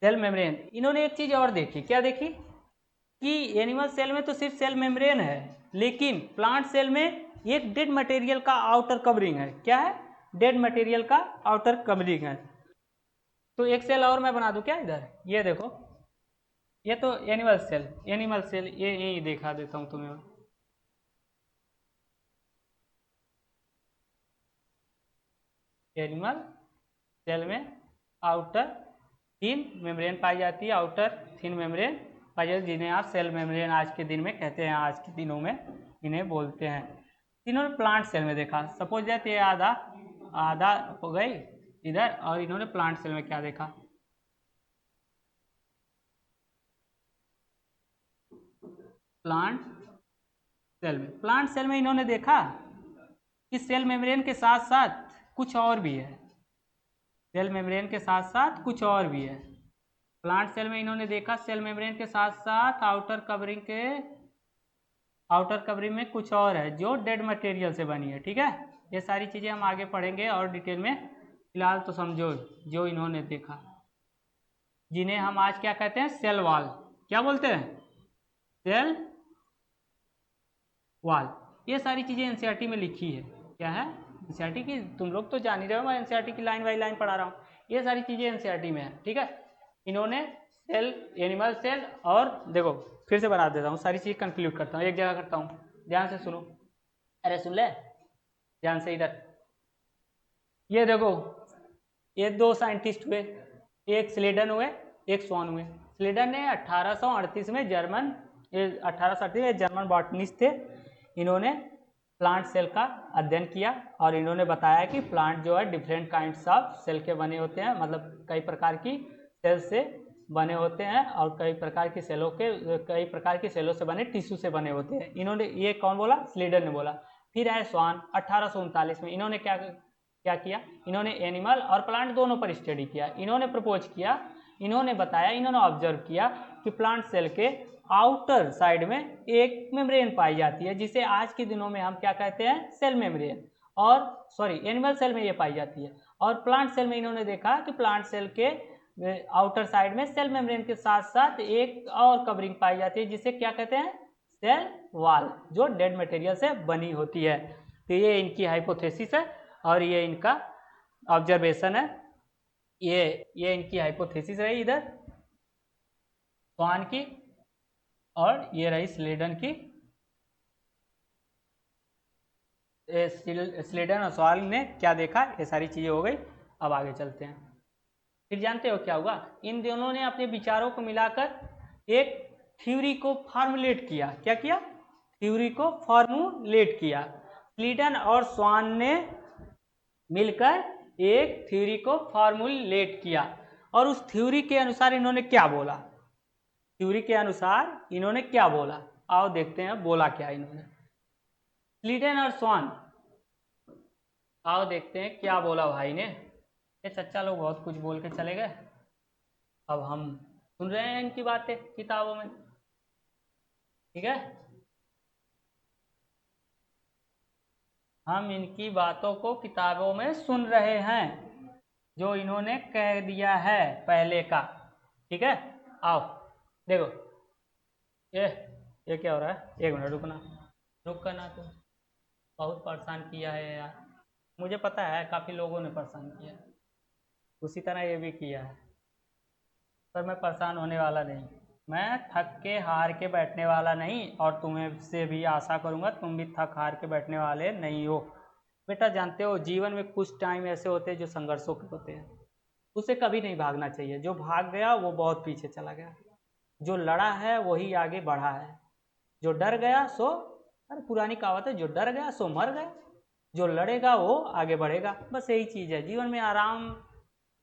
cell membrane. इन्होंने एक चीज और देखी, क्या देखी कि एनिमल सेल में तो सिर्फ सेल मेम्ब्रेन है, लेकिन प्लांट सेल में एक डेड मटेरियल का आउटर कवरिंग है। क्या है? डेड मटेरियल का आउटर कवरिंग है। तो एक सेल और मैं बना दूं क्या इधर, ये देखो, ये तो एनिमल सेल, ये दिखा देता हूं तुम्हें। एनिमल सेल में आउटर थिन मेम्ब्रेन पाई जाती है, आउटर थिन मेम्ब्रेन पाई जाती है, जिन्हें आप सेल मेम्ब्रेन आज के दिन में कहते हैं, आज के दिनों में इन्हें बोलते हैं। इन्होंने प्लांट सेल में देखा, सपोज दैट ये आधा आधा हो गई इधर, और इन्होंने प्लांट सेल में क्या देखा, प्लांट सेल में इन्होंने देखा कि सेल मेम्ब्रेन के साथ साथ कुछ और भी है, सेल मेम्ब्रेन के साथ साथ कुछ और भी है। प्लांट सेल में इन्होंने देखा सेल मेम्ब्रेन के साथ साथ आउटर कवरिंग में कुछ और है जो डेड मटेरियल से बनी है। ठीक है, ये सारी चीज़ें हम आगे पढ़ेंगे और डिटेल में, फिलहाल तो समझो जो इन्होंने देखा, जिन्हें हम आज क्या कहते हैं, सेल वॉल। क्या बोलते हैं? Cell wall. ये सारी चीज़ें एनसीईआरटी में लिखी है। क्या है? एनसीईआरटी की, तुम लोग तो जान ही रहे हो, मैं एनसीईआरटी की लाइन बाई लाइन पढ़ा रहा हूँ, ये सारी चीज़ें एनसीईआरटी में है। ठीक है, इन्होंने सेल, एनिमल सेल, और देखो फिर से बना देता हूँ, सारी चीज़ कंक्लूड करता हूँ, एक जगह करता हूँ, ध्यान से सुनो। अरे सुन ले ध्यान से इधर, ये देखो, ये दो साइंटिस्ट हुए, एक स्लेडन हुए, एक स्वान हुए। स्लेडन ने 1838 में जर्मन 1838 में जर्मन बॉटनिस्ट थे, इन्होंने प्लांट सेल का अध्ययन किया और इन्होंने बताया कि प्लांट जो है डिफरेंट काइंड्स ऑफ सेल के बने होते हैं, मतलब कई प्रकार की सेल से बने होते हैं, और कई प्रकार की सेलों से बने टिश्यू से बने होते हैं। इन्होंने, ये कौन बोला? स्लेडन ने बोला। फिर आए स्वान 1839 में, इन्होंने क्या किया, इन्होंने एनिमल और प्लांट दोनों पर स्टडी किया। इन्होंने प्रपोज किया, इन्होंने बताया, इन्होंने ऑब्जर्व किया कि प्लांट सेल के आउटर साइड में एक मेम्ब्रेन पाई जाती है, जिसे आज के दिनों में हम क्या कहते हैं, सेल मेम्ब्रेन, और सॉरी एनिमल सेल में ये पाई जाती है। और प्लांट सेल में इन्होंने देखा कि प्लांट सेल के आउटर साइड में सेल मेम्ब्रेन के साथ साथ एक और कवरिंग पाई जाती है, जिसे क्या कहते हैं, सेल वॉल, जो डेड मटेरियल से बनी होती है। तो ये इनकी हाइपोथेसिस है और ये इनका ऑब्जर्वेशन है। ये इनकी हाइपोथेसिस रही इधर स्वान की, और ये रही स्लेडन की। स्लेडन और स्वान ने क्या देखा, ये सारी चीज़ें हो गई। अब आगे चलते हैं। फिर जानते हो क्या हुआ, इन दोनों ने अपने विचारों को मिलाकर एक थ्योरी को फॉर्मुलेट किया। क्या किया? थ्योरी को फॉर्मुलेट किया। स्लेडन और स्वान ने मिलकर एक थ्योरी को फॉर्मुलेट किया, और उस थ्योरी के अनुसार इन्होंने क्या बोला, थ्योरी के अनुसार इन्होंने क्या बोला, आओ देखते हैं बोला क्या इन्होंने। स्लेडन और स्वान, आओ देखते हैं क्या बोला भाई ने। ये चच्चा लोग बहुत कुछ बोल के चले गए, अब हम सुन रहे हैं इनकी बातें किताबों में। ठीक है, हम इनकी बातों को किताबों में सुन रहे हैं, जो इन्होंने कह दिया है पहले का। ठीक है, आओ देखो, ये क्या हो रहा है, एक मिनट रुकना, रुक करना, तो बहुत परेशान किया है यार, मुझे पता है काफ़ी लोगों ने परेशान किया है, उसी तरह ये भी किया है, पर मैं परेशान होने वाला नहीं, मैं थक के हार के बैठने वाला नहीं, और तुम्हें से भी आशा करूँगा तुम भी थक हार के बैठने वाले नहीं हो। बेटा जानते हो, जीवन में कुछ टाइम ऐसे होते हैं जो संघर्षों के होते हैं, उसे कभी नहीं भागना चाहिए। जो भाग गया वो बहुत पीछे चला गया, जो लड़ा है वही आगे बढ़ा है, जो डर गया सो, अरे पुरानी कहावत है, जो डर गया सो मर गया, जो लड़ेगा वो आगे बढ़ेगा। बस यही चीज़ है जीवन में, आराम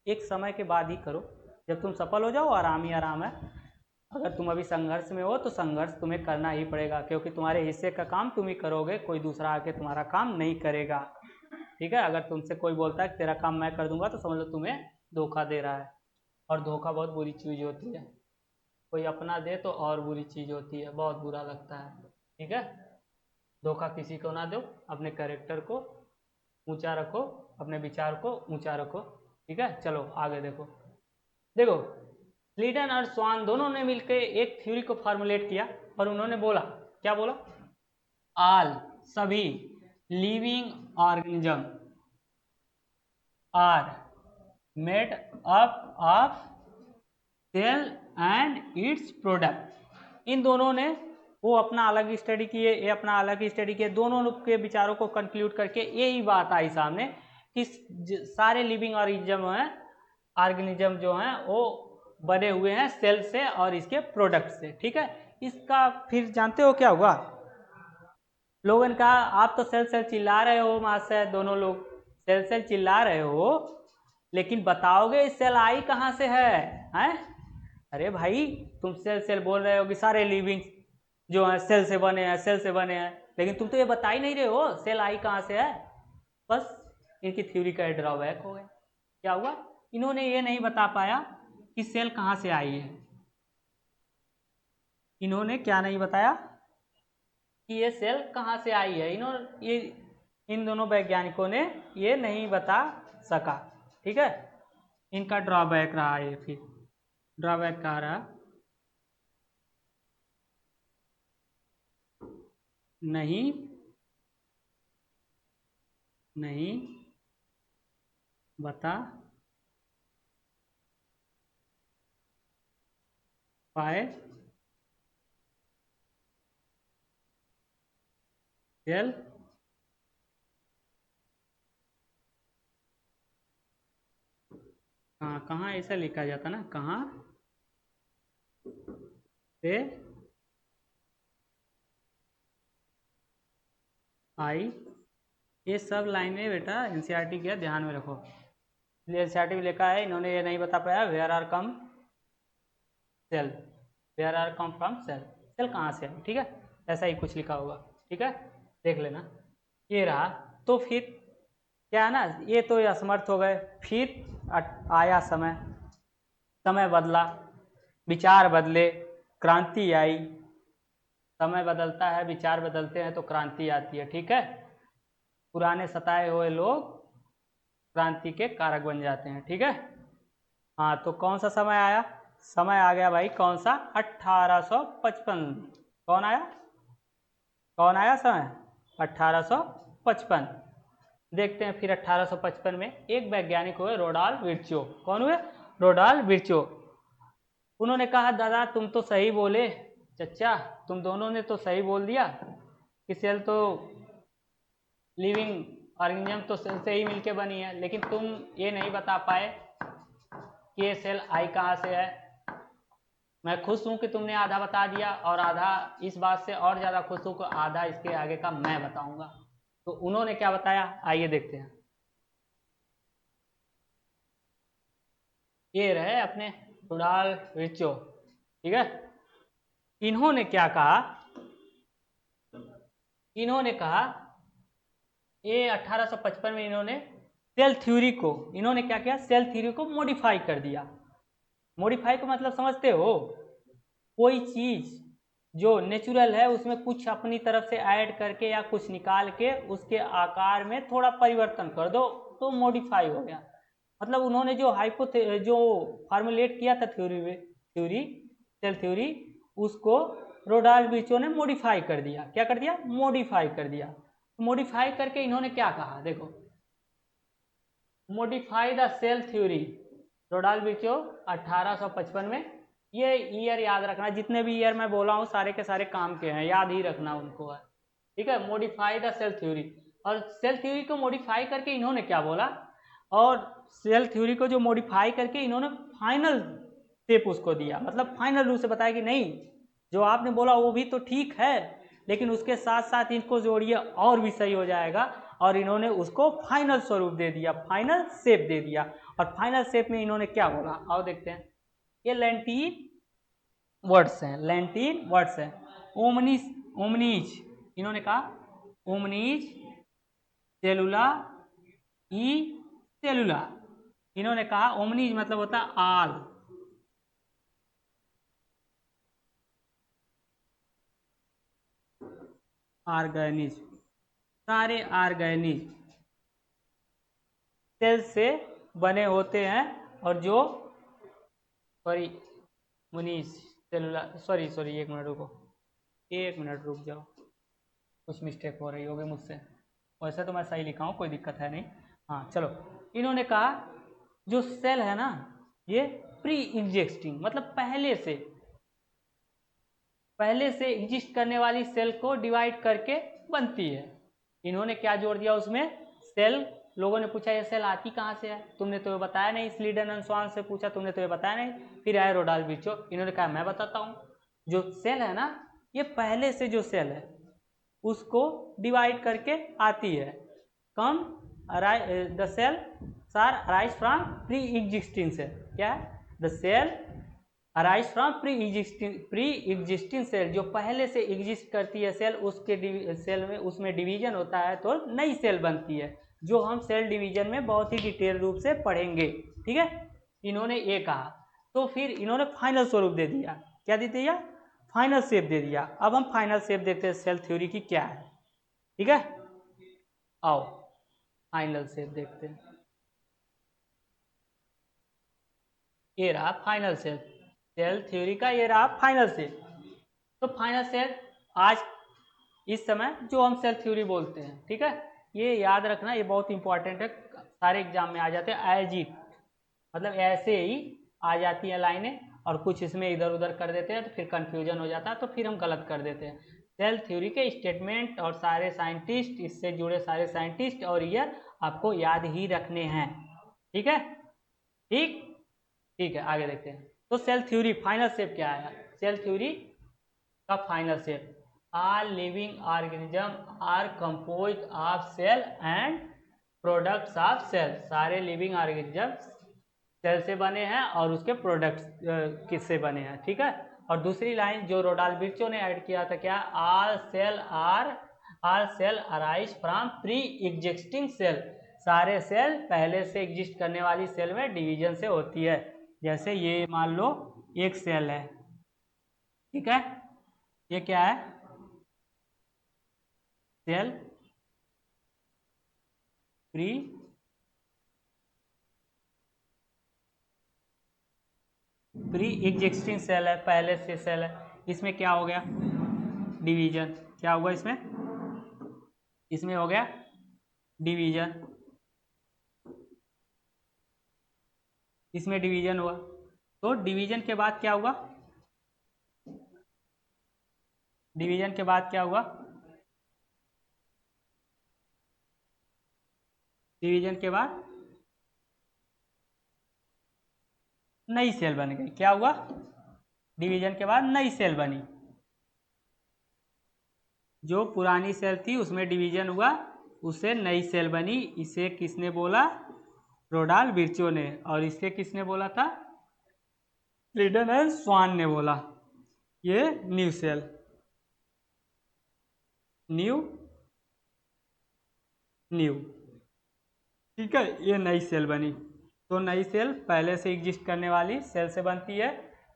एक समय के बाद ही करो, जब तुम सफल हो जाओ आराम ही आराम है। अगर तुम अभी संघर्ष में हो तो संघर्ष तुम्हें करना ही पड़ेगा, क्योंकि तुम्हारे हिस्से का काम तुम ही करोगे, कोई दूसरा आके तुम्हारा काम नहीं करेगा। ठीक है, अगर तुमसे कोई बोलता है कि तेरा काम मैं कर दूंगा, तो समझ लो तुम्हें धोखा दे रहा है, और धोखा बहुत बुरी चीज़ होती है। कोई अपना दे तो और बुरी चीज़ होती है, बहुत बुरा लगता है। ठीक है, धोखा किसी को ना दो, अपने कैरेक्टर को ऊंचा रखो, अपने विचार को ऊंचा रखो। ठीक है, चलो आगे देखो। स्लीडन और स्वान दोनों ने मिलकर एक थ्योरी को फॉर्मुलेट किया और उन्होंने बोला, क्या बोला? ऑल, सभी living organism are made up of cell and its product. इन दोनों ने वो अपना अलग स्टडी किए, ये अपना अलग स्टडी किए, दोनों लोग के विचारों को कंक्लूड करके यही बात आई सामने कि सारे लिविंग ऑर्गेनिज्म जो हैं वो बने हुए हैं सेल से और इसके प्रोडक्ट से। ठीक है, इसका फिर जानते हो क्या हुआ? लोगों ने कहा आप तो सेल सेल चिल्ला रहे हो महाशय, दोनों लोग सेल सेल चिल्ला रहे हो, लेकिन बताओगे सेल आई कहाँ से है? अरे भाई तुम सेल सेल बोल रहे हो कि सारे लिविंग जो है सेल से बने हैं, सेल से बने हैं, लेकिन तुम तो ये बता ही नहीं रहे हो सेल आई कहाँ से है। बस इनकी थ्योरी का ड्रॉबैक हो गया। क्या हुआ? इन्होंने ये नहीं बता पाया कि सेल कहाँ से आई है। इन्होंने क्या नहीं बताया कि ये सेल कहाँ से आई है। इन दोनों वैज्ञानिकों ने ये नहीं बता सका। ठीक है, इनका ड्रॉबैक रहा। ये फिर ड्रॉबैक कहा रहा, नहीं बता पाए सेल कहाँ ऐसा लिखा जाता ना, कहाँ से आई। ये सब लाइनें बेटा एनसीईआरटी के ध्यान में रखो। एनसीईआरटी में लिखा है इन्होंने ये नहीं बता पाया where are come cell, where are come from cell, cell कहाँ से है। ठीक है, ऐसा ही कुछ लिखा होगा। ठीक है, देख लेना। ये रहा। तो फिर क्या है ना, ये तो असमर्थ हो गए। फिर आया समय, समय बदला, विचार बदले, क्रांति आई। समय बदलता है, विचार बदलते हैं तो क्रांति आती है। ठीक है, पुराने सताए हुए लोग क्रांति के कारक बन जाते हैं। ठीक है, हाँ तो कौन सा समय आया? समय आ गया भाई कौन सा? 1855। कौन आया? कौन आया समय? 1855। देखते हैं फिर 1855 में एक वैज्ञानिक हुए रोडाल्फ विर्चो। कौन हुए? रोडाल्फ विर्चो। उन्होंने कहा दादा तुम तो सही बोले, चचा तुम दोनों ने तो सही बोल दिया कि सेल तो लिविंग ऑर्गेनिज्म तो सेल से ही मिलके बनी है, लेकिन तुम ये नहीं बता पाए कि ये सेल आई कहाँ से है। मैं खुश हूँ कि तुमने आधा बता दिया, और आधा इस बात से और ज़्यादा खुश हूँ कि आधा इसके आगे का मैं बताऊंगा। तो उन्होंने क्या बताया, आइए देखते हैं। ये रहे अपने रोडाल्फ विर्चो। ठीक है, इन्होंने क्या कहा? इन्होंने कहा ये 1855 में इन्होंने सेल थ्योरी को, इन्होंने क्या किया? सेल थ्योरी को मॉडिफाई कर दिया। मॉडिफाई का मतलब समझते हो? कोई चीज जो नेचुरल है उसमें कुछ अपनी तरफ से ऐड करके या कुछ निकाल के उसके आकार में थोड़ा परिवर्तन कर दो तो मॉडिफाई हो गया। मतलब उन्होंने जो फार्मुलेट किया था थ्योरी सेल थ्योरी, उसको रोडाल्फ विर्चो ने मॉडिफाई कर दिया। क्या कर दिया? मॉडिफाई कर दिया। मॉडिफाई करके इन्होंने क्या कहा देखो, modify the cell theory, रोडाल्फ Virchow 1855 में। ये ईयर याद रखना, जितने भी ईयर मैं बोला हूँ सारे के सारे काम के हैं, याद ही रखना उनको है। ठीक है, मॉडिफाई द सेल थ्योरी। और सेल थ्योरी को मॉडिफाई करके इन्होंने क्या बोला, और सेल थ्योरी को जो मॉडिफाई करके इन्होंने फाइनल स्टेप उसको दिया, मतलब फाइनल रूप से बताया कि नहीं जो आपने बोला वो भी तो ठीक है, लेकिन उसके साथ साथ इनको जोड़िए और भी सही हो जाएगा। और इन्होंने उसको फाइनल स्वरूप दे दिया, फाइनल शेप दे दिया। और फाइनल शेप में इन्होंने क्या बोला, आओ देखते हैं। ये लैटिन वर्ड्स हैं, लैटिन वर्ड्स हैं। ओमनीज, इन्होंने कहा ओमनीज सेलुला ई सेलुला। इन्होंने कहा ओमनीज मतलब होता है आल, ऑर्गेनिज्म, सारे ऑर्गेनिज्म सेल से बने होते हैं। और जो सॉरी मुनीष सेलुलर, सॉरी एक मिनट रुक जाओ, कुछ मिस्टेक हो रही होगी मुझसे। वैसे तो मैं सही लिखा हूँ, कोई दिक्कत है नहीं। हाँ चलो, इन्होंने कहा जो सेल है ना ये प्री एग्जिस्टिंग मतलब पहले से एग्जिस्ट करने वाली सेल को डिवाइड करके बनती है। इन्होंने क्या जोड़ दिया उसमें, सेल। लोगों ने पूछा ये सेल आती कहाँ से है, तुमने तो ये बताया नहीं। स्लीडन एंड स्वान से पूछा, तुमने तो ये बताया नहीं। फिर आए रोडाल्ड विर्चो, इन्होंने कहा मैं बताता हूँ। जो सेल है ना ये पहले से जो सेल है उसको डिवाइड करके आती है। Come the cell are arise from pre existing cell. क्या है, the cell arise from pre existing cell, जो पहले से एग्जिस्ट करती है सेल, उसके सेल में उसमें डिवीजन होता है तो नई सेल बनती है, जो हम सेल डिवीजन में बहुत ही डिटेल रूप से पढ़ेंगे। ठीक है, इन्होंने ये कहा। तो फिर इन्होंने फाइनल स्वरूप दे दिया। क्या दे दिया, फाइनल शेप दे दिया। अब हम फाइनल शेप देखते हैं सेल थ्योरी की क्या है। ठीक है, आओ फाइनल शेप देखते हैं। ये रहा फाइनल शेप सेल थ्योरी का, ये रहा फाइनल शेप। तो फाइनल शेप आज इस समय जो हम सेल थ्योरी बोलते हैं, ठीक है, ये याद रखना, ये बहुत इंपॉर्टेंट है, सारे एग्जाम में आ जाते हैं एज इट, मतलब ऐसे ही आ जाती हैं लाइनें, और कुछ इसमें इधर उधर कर देते हैं तो फिर कंफ्यूजन हो जाता है, तो फिर हम गलत कर देते हैं। सेल थ्योरी के स्टेटमेंट और सारे साइंटिस्ट, इससे जुड़े सारे साइंटिस्ट और ईयर आपको याद ही रखने हैं। ठीक है, ठीक है, आगे देखते हैं। तो सेल थ्योरी फाइनल शेप क्या है, सेल थ्योरी का final shape, all living organism are composed of cell and products of cell। सारे लिविंग ऑर्गेनिज्म सेल से बने हैं और उसके प्रोडक्ट्स किससे बने हैं। ठीक है, और दूसरी लाइन जो रोडाल्ड विर्चो ने ऐड किया था, क्या, all cell arise from pre existing cell. सारे सेल पहले से एग्जिस्ट करने वाली सेल में डिवीजन से होती है। जैसे ये मान लो एक सेल है, ठीक है, ये क्या है, सेल प्री एग्जिस्टिंग सेल है, पहले से सेल है। इसमें क्या हो गया, डिवीजन। क्या हुआ इसमें हो गया डिवीजन, इसमें डिवीजन हुआ। तो डिवीजन के बाद क्या हुआ, डिवीजन के बाद क्या हुआ, डिवीजन के बाद नई सेल बन गई। क्या हुआ, डिवीजन के बाद नई सेल बनी। जो पुरानी सेल थी उसमें डिवीजन हुआ, उससे नई सेल बनी। इसे किसने बोला, रोडाल्ड विर्चो ने, और इसे किसने बोला था, स्लीडन एंड स्वान ने बोला। ये न्यू सेल, न्यू ठीक है, ये नई सेल बनी। तो नई सेल पहले से एग्जिस्ट करने वाली सेल से बनती है।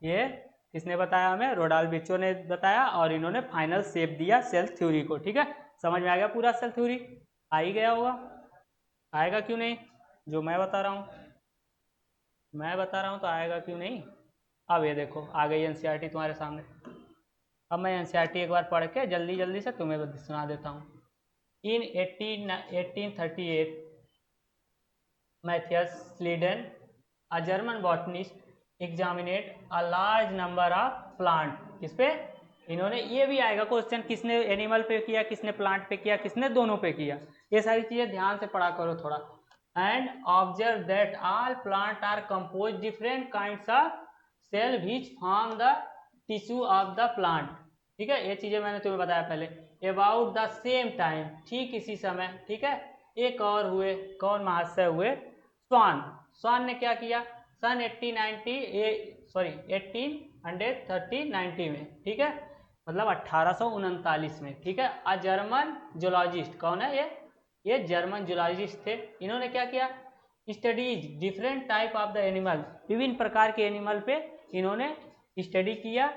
ये किसने बताया हमें, रोडाल्ड विर्चो ने बताया, और इन्होंने फाइनल शेप दिया सेल थ्योरी को। ठीक है, समझ में आ गया पूरा सेल थ्योरी, आ ही गया होगा, आएगा क्यों नहीं, जो मैं बता रहा हूँ तो आएगा क्यों नहीं। अब ये देखो आ गई एनसीईआरटी तुम्हारे सामने। अब मैं एनसीईआरटी एक बार पढ़ के जल्दी से तुम्हें सुना देता हूँ। इन 1838 Matthias Sleeden, a German botanist, examined a large number of plant। किस पे, इन्होंने, ये भी आएगा क्वेश्चन, किसने एनिमल पे किया, किसने प्लांट पे किया, किसने दोनों पे किया। ये सारी चीजें ध्यान से पढ़ा करो थोड़ा। And observe that all plant are compose different kinds of cell which form the tissue of the plant. ठीक है, ये चीजें मैंने तुम्हें बताया पहले। अबाउट द सेम टाइम, ठीक इसी समय, ठीक है, एक और हुए, कौन महाशय हुए, स्वान ने क्या किया, सन 1830 में, ठीक है, मतलब 1839 में। ठीक है, अ जर्मन जूलॉजिस्ट, कौन है ये जर्मन जूलॉजिस्ट थे। इन्होंने क्या किया, studies different type of the animal, विभिन्न प्रकार के एनिमल पे इन्होंने स्टडी किया,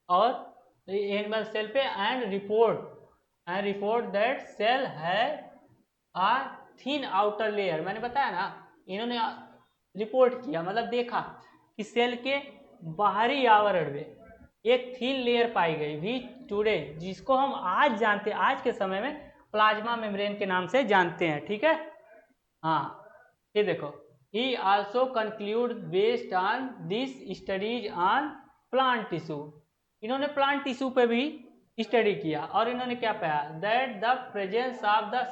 और एनिमल सेल पे, एंड रिपोर्ट दैट सेल है आ थिन आउटर लेयर। मैंने बताया ना, इन्होंने रिपोर्ट किया मतलब देखा कि सेल के बाहरी आवरण में एक थीन लेयर पाई गई भी टुडे, जिसको हम आज जानते हैं, आज के समय में प्लाज्मा मेम्ब्रेन के नाम से जानते हैं। ठीक है, हाँ ये देखो, he also conclude based on this studies on plant tissue, इन्होंने प्लांट टिश्यू पे भी स्टडी किया और इन्होंने क्या पाया, that the presence of the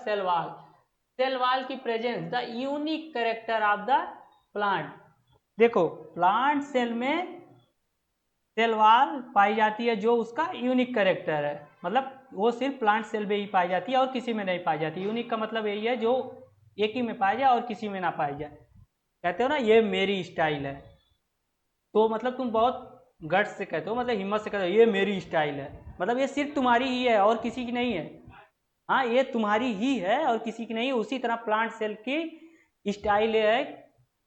cell wall की presence the unique character of the plant. देखो प्लांट सेल में सेल वॉल पाई जाती है जो उसका यूनिक कैरेक्टर है, मतलब वो सिर्फ प्लांट सेल में ही पाई जाती है और किसी में नहीं पाई जाती। यूनिक का मतलब यही है जो एक ही में पाई जाए और किसी में ना पाई जाए। कहते हो ना ये मेरी स्टाइल है, तो मतलब तुम बहुत गट्स से कहते हो, मतलब हिम्मत से कहते हो ये मेरी स्टाइल है, मतलब ये सिर्फ तुम्हारी ही है और किसी की नहीं है। हाँ ये तुम्हारी ही है और किसी की नहीं है। उसी तरह प्लांट सेल की स्टाइल ये है,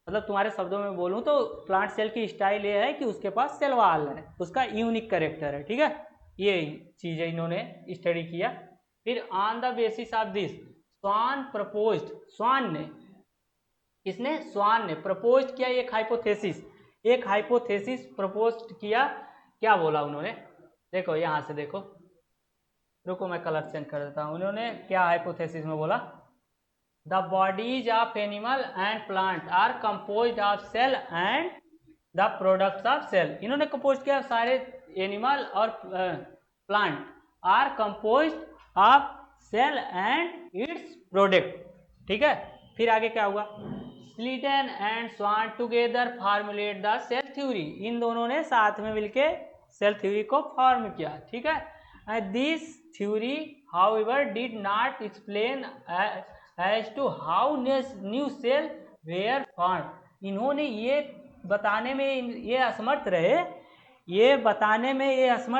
मतलब तुम्हारे शब्दों में बोलूँ तो प्लांट सेल की स्टाइल ये है कि उसके पास सेल वॉल है, उसका यूनिक कैरेक्टर है। ठीक है, ये चीज़ें इन्होंने स्टडी किया। फिर on the basis of this Schwann proposed, Schwann ने, किसने, स्वान ने प्रपोज किया एक हाइपोथेसिस प्रपोज किया। क्या बोला उन्होंने, देखो यहाँ से देखो, रुको मैं कलर चेंज कर देता हूँ। उन्होंने क्या हाइपोथेसिस में बोला, the bodies of animal and plant are composed of cell and the products of cell. इन्होंने कंपोज किया सारे एनिमल और plant are composed of cell and its product. ठीक है, फिर आगे क्या हुआ, Schleiden and Schwann together formulate the cell theory, इन दोनों ने साथ में मिलके सेल थ्योरी को फॉर्म किया। ठीक है, this theory however did not explain as to how new cell were form. इन्होंने ये बताने में ये असमर्थ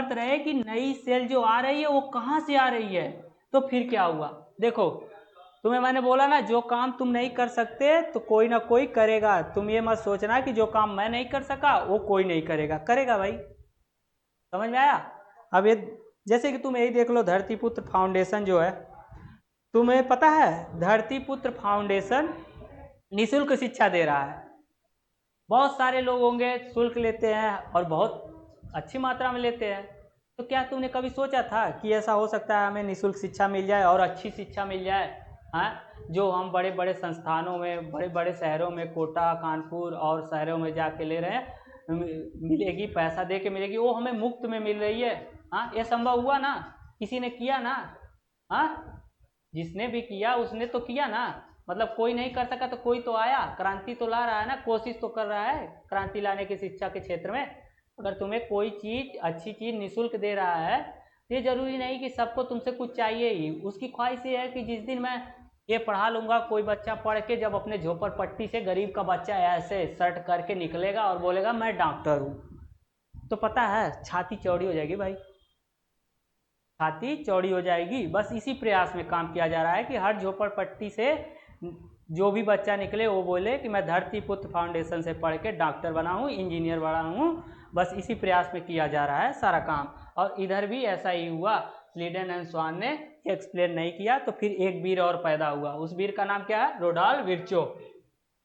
रहे कि नई सेल जो आ रही है वो कहाँ से आ रही है। तो फिर क्या हुआ, देखो तुम्हें मैंने बोला ना, जो काम तुम नहीं कर सकते तो कोई ना कोई करेगा। तुम ये मत सोचना कि जो काम मैं नहीं कर सका वो कोई नहीं करेगा, करेगा भाई। समझ में आया। अब ये जैसे कि तुम यही देख लो, धरतीपुत्र फाउंडेशन जो है, तुम्हें पता है धरतीपुत्र फाउंडेशन निःशुल्क शिक्षा दे रहा है। बहुत सारे लोग होंगे शुल्क लेते हैं और बहुत अच्छी मात्रा में लेते हैं। तो क्या तुमने कभी सोचा था कि ऐसा हो सकता है हमें निःशुल्क शिक्षा मिल जाए और अच्छी शिक्षा मिल जाए, हाँ, जो हम बड़े बड़े संस्थानों में, बड़े बड़े शहरों में, कोटा, कानपुर और शहरों में जाके ले रहे हैं, मिलेगी, पैसा दे के मिलेगी, वो हमें मुफ्त में मिल रही है। हाँ, ये संभव हुआ ना, किसी ने किया ना। हाँ, जिसने भी किया उसने तो किया ना, मतलब कोई नहीं कर सका तो कोई तो आया, क्रांति तो ला रहा है ना, कोशिश तो कर रहा है क्रांति लाने की शिक्षा के क्षेत्र में। अगर तुम्हें कोई चीज़, अच्छी चीज़ निःशुल्क दे रहा है तो ये जरूरी नहीं कि सबको तुमसे कुछ चाहिए ही। उसकी ख्वाहिश ये है कि जिस दिन मैं ये पढ़ा लूँगा, कोई बच्चा पढ़ के जब अपने झोपड़पट्टी से, गरीब का बच्चा ऐसे शर्ट करके निकलेगा और बोलेगा मैं डॉक्टर हूँ, तो पता है छाती चौड़ी हो जाएगी भाई, छाती चौड़ी हो जाएगी। बस इसी प्रयास में काम किया जा रहा है कि हर झोपड़पट्टी से जो भी बच्चा निकले वो बोले कि मैं धरतीपुत्र फाउंडेशन से पढ़ के डॉक्टर बना हूँ, इंजीनियर बना हूँ। बस इसी प्रयास में किया जा रहा है सारा काम। और इधर भी ऐसा ही हुआ, स्लीडन एंड स्वान ने एक्सप्लेन नहीं किया तो फिर एक वीर और पैदा हुआ। उस वीर का नाम क्या है, रोडाल्फ विर्चो।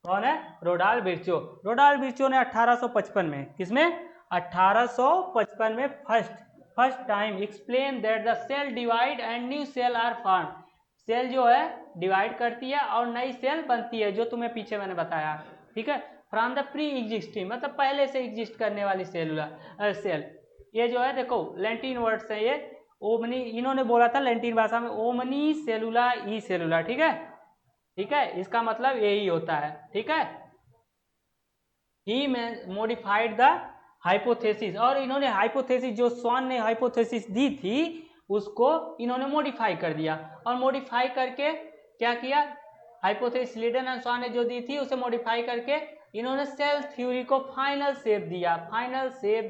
कौन है, रोडाल्फ विर्चो। रोडाल्फ विर्चो ने 1855 में, किसमें, 1855 में first time explain that the cell divide and new cell are form. Cell जो है डिवाइड करती है और नई सेल बनती है, जो तुम्हें पीछे मैंने बताया। ठीक है, फ्रॉम द प्री एग्जिस्टिंग, मतलब पहले से एग्जिस्ट करने वाली सेल। ये जो है देखो लैटिन वर्ड से, ये ओमनी, इन्होंने बोला था लैटिन भाषा में ओमनी सेलुला ई सेलुला। ठीक है, ठीक है, इसका मतलब यही होता है। ठीक है, ही मोडिफाइड द हाइपोथेसिस, और इन्होंने हाइपोथेसिस, जो स्वान ने हाइपोथेसिस दी थी उसको इन्होंने मॉडिफाई कर दिया। और मॉडिफाई करके क्या किया, हाइपोथेसिस स्लीडन एंड स्वान ने जो दी थी उसे मॉडिफाई करके इन्होंने सेल थ्योरी को फाइनल शेप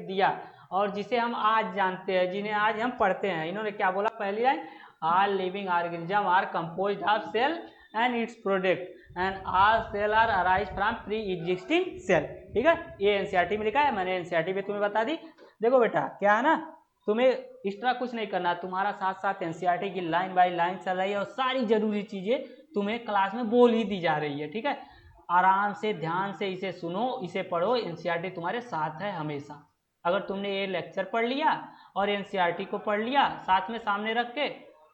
दिया। और जिसे हम आज जानते हैं, जिन्हें आज हम पढ़ते हैं, इन्होंने क्या बोला, पहली line, all living organism are composed of cell and its product and all cell are arise from pre existing cell. ठीक है, ये एनसीईआरटी में लिखा है, मैंने एनसीईआरटी में तुम्हें बता दी। देखो बेटा क्या है ना, तुम्हें एक्स्ट्रा कुछ नहीं करना, तुम्हारा साथ साथ एनसीईआरटी की लाइन बाय लाइन चल रही है और सारी जरूरी चीजें तुम्हें क्लास में बोल ही दी जा रही है। ठीक है, आराम से ध्यान से इसे सुनो, इसे पढ़ो। एनसीईआरटी तुम्हारे साथ है हमेशा। अगर तुमने ये लेक्चर पढ़ लिया और एनसीईआरटी को पढ़ लिया साथ में सामने रख के,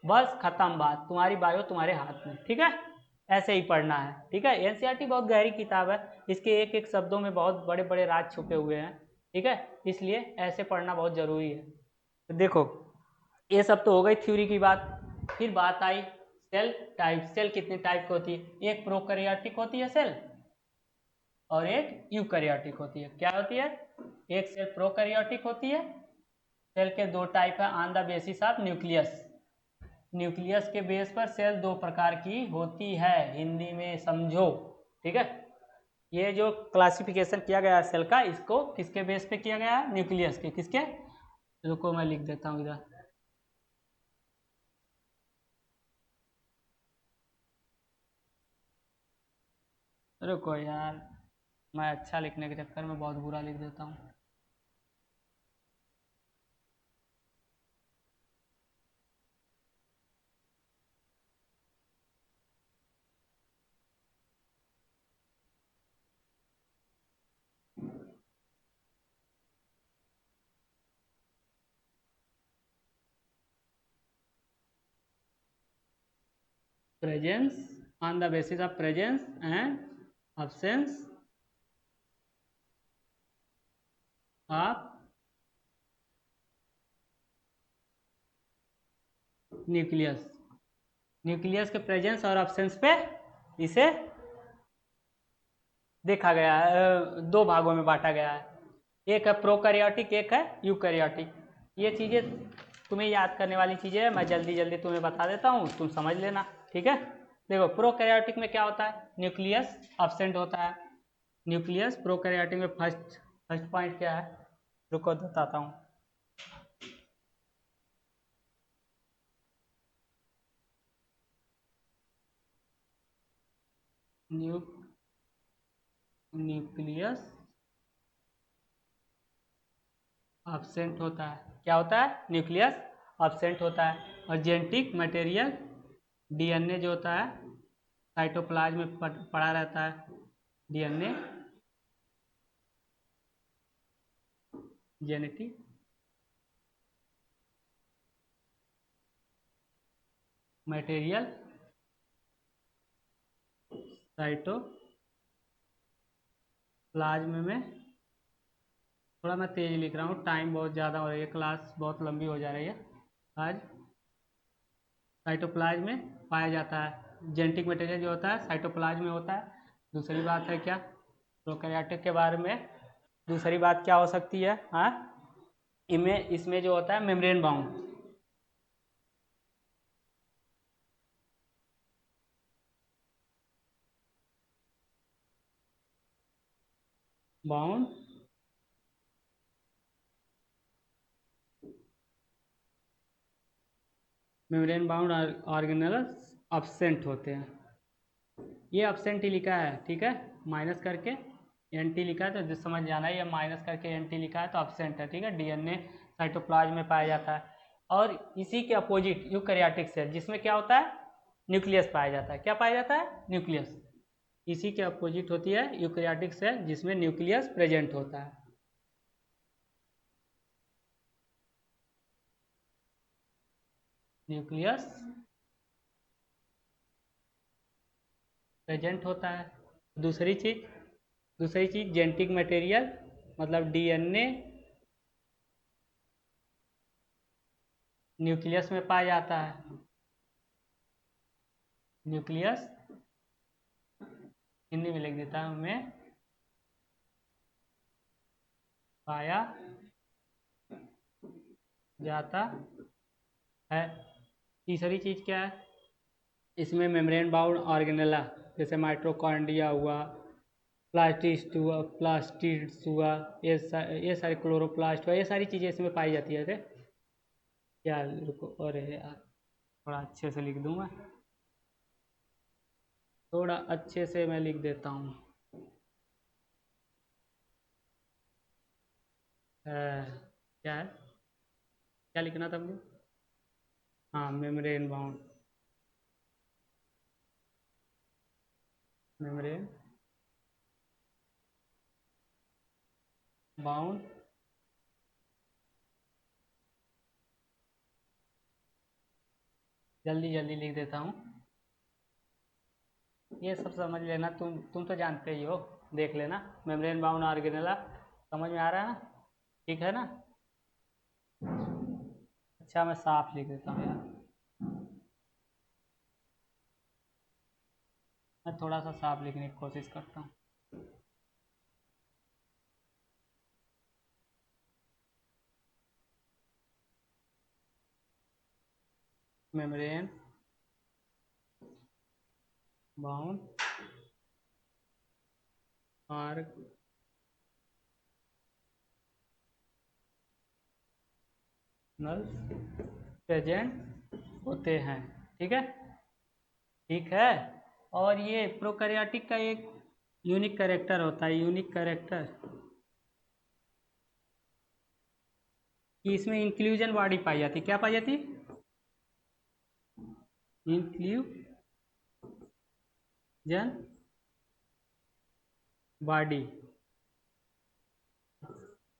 बस खत्म बात, तुम्हारी बायो तुम्हारे हाथ में। ठीक है, ऐसे ही पढ़ना है। ठीक है, एनसीईआरटी बहुत गहरी किताब है, इसके एक एक शब्दों में बहुत बड़े बड़े राज छुपे हुए हैं। ठीक है, इसलिए ऐसे पढ़ना बहुत जरूरी है। तो देखो, ये सब तो हो गई थ्योरी की बात। फिर बात आई सेल टाइप। सेल कितने टाइप की होती है? एक प्रोकैरियोटिक होती है सेल और एक यूकैरियोटिक होती है। क्या होती है? एक सेल प्रोकैरियोटिक होती है। सेल के दो टाइप है on the basis of nucleus. Nucleus के बेस पर सेल दो प्रकार की होती है, हिंदी में समझो। ठीक है, ये जो क्लासिफिकेशन किया गया है सेल का, इसको किसके बेस पे किया गया है? न्यूक्लियस के। किसके? रुको मैं लिख देता हूँ इधर। रुको यार, मैं अच्छा लिखने के चक्कर में बहुत बुरा लिख देता हूँ। Presence, on the basis of presence and absence of nucleus. Nucleus के प्रेजेंस और absence पे इसे देखा गया है, दो भागों में बांटा गया है। एक है प्रोकैरियोटिक, एक है यूकैरियोटिक। ये चीज़ें तुम्हें याद करने वाली चीज़ें है, मैं जल्दी जल्दी तुम्हें बता देता हूँ, तुम समझ लेना। ठीक है, देखो प्रोकैरियोटिक में क्या होता है? न्यूक्लियस absent होता है। न्यूक्लियस प्रोकैरियोटिक में फर्स्ट फर्स्ट पॉइंट क्या है? रुको बताता हूँ। न्यूक्लियस absent होता है। क्या होता है? न्यूक्लियस absent होता है। और जेनेटिक मटेरियल डीएनए जो होता है साइटोप्लाज्म में पड़ा रहता है। डीएनए जेनेटिक मटेरियल साइटोप्लाज्म में, थोड़ा मैं तेज लिख रहा हूँ, टाइम बहुत ज़्यादा हो रही है, क्लास बहुत लंबी हो जा रही है आज। साइटोप्लाज्म में पाया जाता है। जेनेटिक मटेरियल जो होता है साइटोप्लाज्म में होता है। दूसरी बात है क्या प्रोकैरियोटिक के बारे में? दूसरी बात क्या हो सकती है? हाँ, इसमें जो होता है membrane bound. Bound membrane bound organelles absent होते हैं। ये absent ही लिखा है, ठीक है, माइनस करके एंटी लिखा है तो जो समझ जाना है, ये माइनस करके एंटी लिखा है तो absent है। ठीक है, डीएनए साइटोप्लाज्म में पाया जाता है। और इसी के अपोजिट यूकैरियोटिक सेल, जिसमें क्या होता है? न्यूक्लियस पाया जाता है। क्या पाया जाता है? न्यूक्लियस। इसी के अपोजिट होती है यूकैरियोटिक सेल, जिसमें न्यूक्लियस प्रेजेंट होता है। न्यूक्लियस प्रेजेंट होता है। दूसरी चीज जेनेटिक मटेरियल मतलब डीएनए न्यूक्लियस में पाया जाता है। न्यूक्लियस हिंदी में लिख देता हूँ मैं, पाया जाता है। तीसरी चीज क्या है? इसमें मेम्ब्रेन बाउंड ऑर्गेनेला, जैसे माइटोकॉन्ड्रिया हुआ, प्लास्टिड्स हुआ, ये सारे क्लोरोप्लास्ट हुआ, ये सारी चीज़ें इसमें पाई जाती है। यार रुको, अरे यार थोड़ा अच्छे से लिख दूँ मैं, थोड़ा अच्छे से मैं लिख देता हूँ। क्या है, क्या लिखना था मुझे? हाँ, मेम्ब्रेन बाउंड, मेम्ब्रेन बाउंड जल्दी जल्दी लिख देता हूँ, ये सब समझ लेना, तुम तो जानते ही हो, देख लेना। मेम्ब्रेन बाउंड ऑर्गेनेला समझ में आ रहा है ना, ठीक है ना। अच्छा मैं साफ लिख देता हूँ यार, मैं थोड़ा सा साफ लिखने की कोशिश करता हूँ। मेम्ब्रेन बाउंड ऑर्गेनेल प्रेजेंट होते हैं, ठीक है, ठीक है। और ये प्रोकैरियोटिक का एक यूनिक कैरेक्टर होता है, यूनिक कैरेक्टर, कि इसमें इंक्लूजन बॉडी पाई जाती है। क्या पाई जाती है? इंक्लूजन बॉडी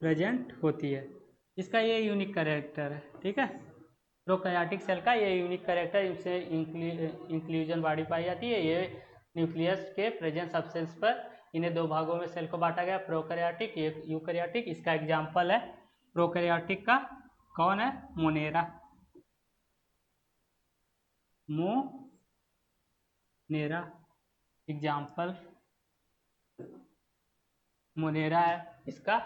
प्रेजेंट होती है, इसका ये यूनिक कैरेक्टर है, ठीक है। प्रोकैरियोटिक सेल का ये यूनिक कैरेक्टर, इससे इंक्लूजन बॉडी पाई जाती है। ये न्यूक्लियस के प्रेजेंट सब्सटेंस पर इन्हें दो भागों में सेल को बांटा गया, प्रोकैरियोटिक यूकैरियोटिक। इसका एग्जाम्पल है प्रोकैरियोटिक का, कौन है? मोनेरा, मोनेरा एग्जाम्पल मोनेरा है इसका,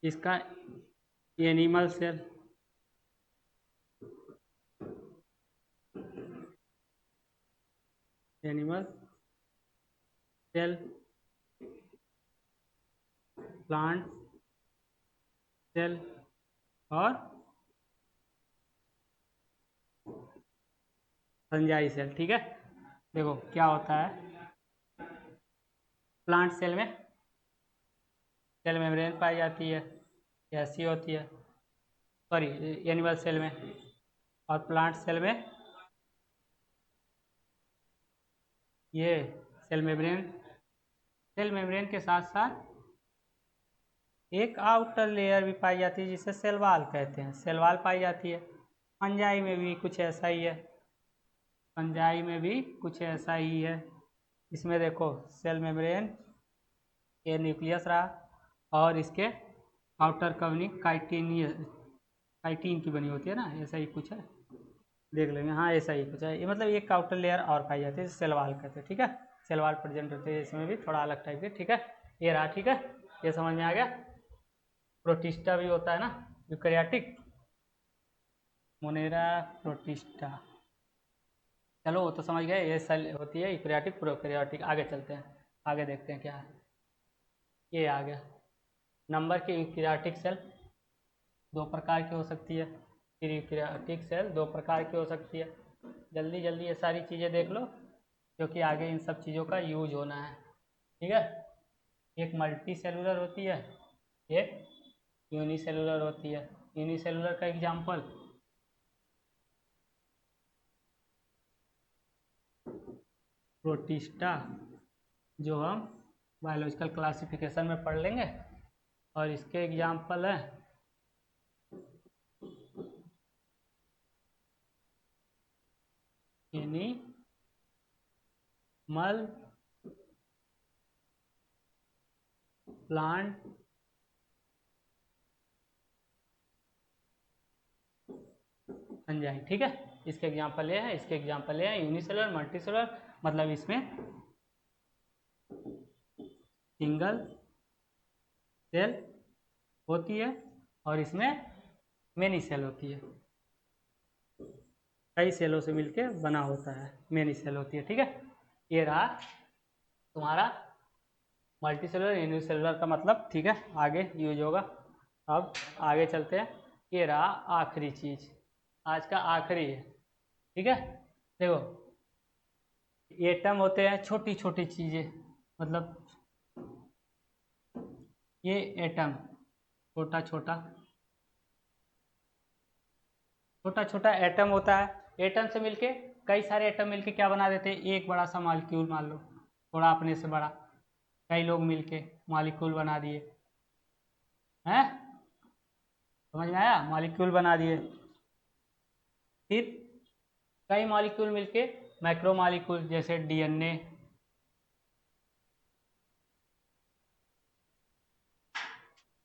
इसका animal cell, animal cell, plant cell और फंजाई सेल, ठीक है। देखो क्या होता है, प्लांट सेल में सेल मेम्ब्रेन पाई जाती है, ऐसी होती है, सॉरी एनिमल सेल में, और प्लांट सेल में ये सेल मेम्ब्रेन के साथ साथ एक आउटर लेयर भी पाई जाती है जिसे सेल वॉल कहते हैं, सेल वॉल पाई जाती है। फंजाई में भी कुछ ऐसा ही है, फंजाई में भी कुछ ऐसा ही है। इसमें देखो सेल मेम्ब्रेन, ये न्यूक्लियस रहा और इसके आउटर कवरिंग काइटिन की बनी होती है ना, ऐसा ही कुछ है, देख लेंगे। हाँ ऐसा ही कुछ है, ये मतलब एक आउटर लेयर और पाई जाती है, सेल वॉल कहते हैं, ठीक है। सेल वॉल प्रेजेंट होते हैं, इसमें भी थोड़ा अलग टाइप के, ठीक है। ये रहा, ठीक है, ये समझ में आ गया। प्रोटिस्टा भी होता है ना, यूकैरियोटिक, मोनेरा प्रोटिस्टा, चलो वो तो समझ गए, ये सेल होती है यूकैरियोटिक प्रोकैरियोटिक। आगे चलते हैं, आगे देखते हैं क्या है। ये आ गया नंबर की यूकैरियोटिक सेल दो प्रकार की हो सकती है, फिर यूकैरियोटिक सेल दो प्रकार की हो सकती है। जल्दी जल्दी ये सारी चीज़ें देख लो क्योंकि आगे इन सब चीज़ों का यूज होना है, ठीक है। एक मल्टी सेलुलर होती है, एक यूनिसेलुलर होती है। यूनिसेलुलर का एग्जाम्पल प्रोटिस्टा, जो हम बायोलॉजिकल क्लासिफिकेशन में पढ़ लेंगे, और इसके एग्जाम्पल है एनिमल, प्लांट, फंजाई, ठीक है। इसके एग्जाम्पल ये है, इसके एग्जाम्पल ये है। यूनिसेलुलर, मल्टीसेलुलर मतलब इसमें सिंगल सेल होती है और इसमें मेनी सेल होती है, कई सेलों से मिलके बना होता है, मेनी सेल होती है, ठीक है। ये रहा तुम्हारा मल्टी सेलुलर यूनिसेलुलर का मतलब, ठीक है, आगे यूज होगा। अब आगे चलते हैं, ये रहा आखिरी चीज, आज का आखिरी है, ठीक है। देखो एटम होते हैं छोटी छोटी चीजें, मतलब ये एटम छोटा छोटा छोटा छोटा एटम होता है। एटम से मिलके कई सारे एटम मिलके क्या बना देते हैं, एक बड़ा सा मॉलिक्यूल, मान लो थोड़ा अपने से बड़ा, कई लोग मिलके मॉलिक्यूल बना दिए, हैं, समझ में आया? मॉलिक्यूल बना दिए। फिर कई मॉलिक्यूल मिलके मैक्रो मॉलिक्यूल, जैसे डीएनए,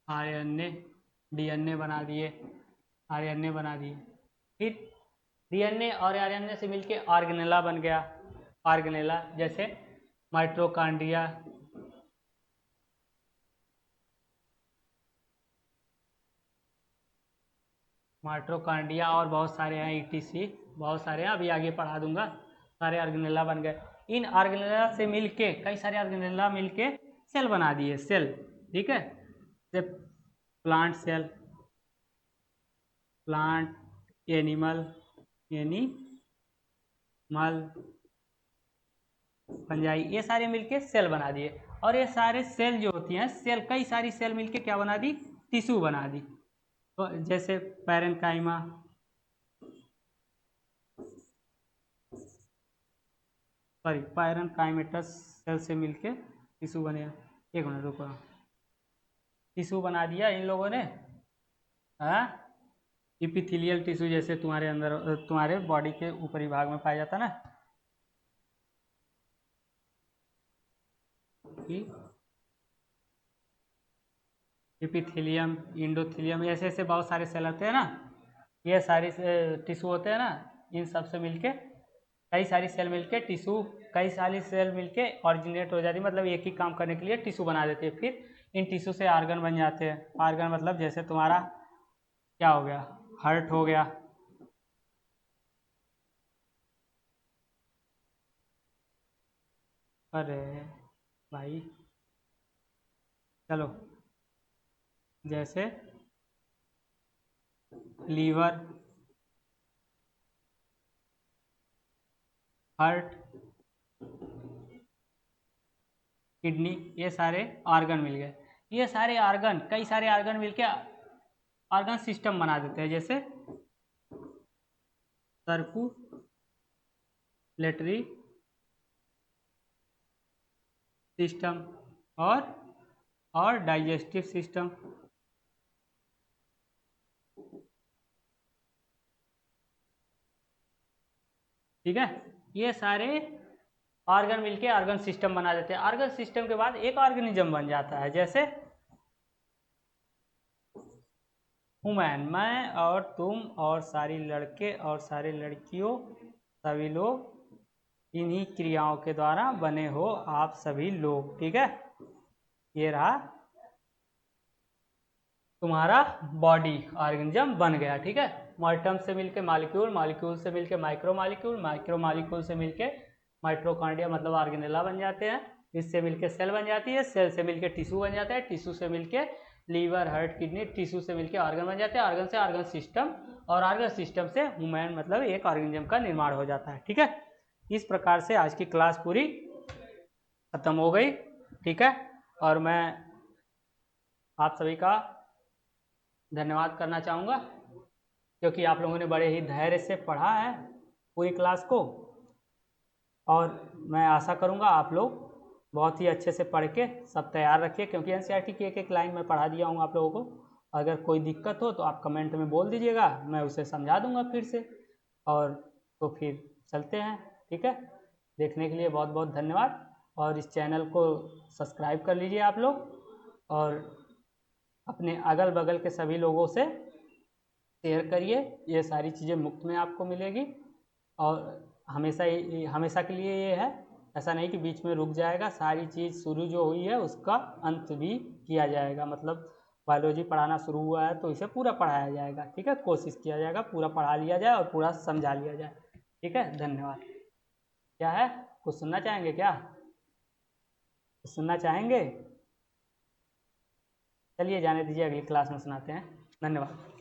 आरएनए, डीएनए बना दिए, आरएनए बना दिए। फिर डीएनए और आरएनए से मिलके ऑर्गेनेला बन गया। ऑर्गेनेला जैसे माइटोकॉन्ड्रिया, माइटोकॉन्ड्रिया और बहुत सारे हैं, ईटीसी बहुत सारे हैं, अभी आगे पढ़ा दूंगा। सारे ऑर्गेनेला बन गए। इन ऑर्गेनेला से मिलके कई सारे ऑर्गेनेला मिलके सेल बना दिए, सेल। ठीक है, जैसे plant cell, plant, animal, animal, fungi, ये सारे मिलके सेल बना दिए। और ये सारे सेल जो होती हैं, सेल, कई सारी सेल मिलके क्या बना दी? टिश्यू बना दी। तो जैसे पैरेन्काइमा, सॉरी पैरेन्काइमेटस सेल से मिलके टिश्यू बने। एक मिनट रुको, टिश्यू बना दिया इन लोगों ने। हाँ, इपिथेलियल टिश्यू जैसे तुम्हारे अंदर, तुम्हारे बॉडी के ऊपरी भाग में पाया जाता ना, इपिथेलियम, इंडोथेलियम, ऐसे ऐसे बहुत सारे सेल होते हैं ना, ये सारी टिश्यू होते हैं ना, इन सब से मिलके कई सारी सेल मिलके टिश्यू, कई सारी सेल मिलके ऑरिजिनेट हो जाती है, मतलब एक ही काम करने के लिए टिश्यू बना देते हैं। फिर इन टिश्यू से आर्गन बन जाते हैं। आर्गन मतलब जैसे तुम्हारा क्या हो गया, हार्ट हो गया, अरे भाई चलो, जैसे लीवर, हार्ट, किडनी, ये सारे ऑर्गन मिल गए। ये सारे ऑर्गन, कई सारे ऑर्गन मिलके ऑर्गन सिस्टम बना देते हैं, जैसे सर्कुलेटरी सिस्टम और डाइजेस्टिव सिस्टम। ठीक है, ये सारे ऑर्गन मिलके ऑर्गन सिस्टम बना देते हैं। ऑर्गन सिस्टम के बाद एक ऑर्गेनिज्म बन जाता है, जैसे ह्यूमन, मैं और तुम और सारी लड़के और सारी लड़कियों, सभी लोग इन्हीं क्रियाओं के द्वारा बने हो आप सभी लोग। ठीक है, ये रहा तुम्हारा बॉडी, ऑर्गेनिज्म बन गया। ठीक है, मॉर्टम से मिलके मॉलिक्यूल, मॉलिक्यूल से मिलके माइक्रो मॉलिक्यूल, माइक्रो मॉलिक्यूल से मिलके माइटोकॉन्ड्रिया मतलब ऑर्गेनेला बन जाते हैं। इससे मिलके सेल बन जाती है, सेल से मिलके टिश्यू बन जाता है, टिश्यू से मिलके लीवर, हार्ट, किडनी, टिश्यू से मिलके ऑर्गन बन जाते हैं, ऑर्गन से ऑर्गन सिस्टम, और ऑर्गन सिस्टम से ह्यूमन मतलब एक ऑर्गेनिज्म का निर्माण हो जाता है। ठीक है, इस प्रकार से आज की क्लास पूरी खत्म हो गई। ठीक है, और मैं आप सभी का धन्यवाद करना चाहूँगा, क्योंकि आप लोगों ने बड़े ही धैर्य से पढ़ा है पूरी क्लास को, और मैं आशा करूँगा आप लोग बहुत ही अच्छे से पढ़ के सब तैयार रखिए, क्योंकि एनसीईआरटी की एक एक लाइन में पढ़ा दिया हूँ आप लोगों को। अगर कोई दिक्कत हो तो आप कमेंट में बोल दीजिएगा, मैं उसे समझा दूँगा फिर से। और तो फिर चलते हैं। ठीक है, देखने के लिए बहुत बहुत धन्यवाद, और इस चैनल को सब्सक्राइब कर लीजिए आप लोग, और अपने अगल बगल के सभी लोगों से शेयर करिए। ये सारी चीज़ें मुफ्त में आपको मिलेगी, और हमेशा के लिए ये है, ऐसा नहीं कि बीच में रुक जाएगा। सारी चीज़ शुरू जो हुई है उसका अंत भी किया जाएगा, मतलब बायोलॉजी पढ़ाना शुरू हुआ है तो इसे पूरा पढ़ाया जाएगा। ठीक है, कोशिश किया जाएगा पूरा पढ़ा लिया जाए और पूरा समझा लिया जाए। ठीक है, धन्यवाद। क्या है, कुछ सुनना चाहेंगे क्या? कुछ सुनना चाहेंगे? चलिए जाने दीजिए, अगली क्लास में सुनाते हैं। धन्यवाद।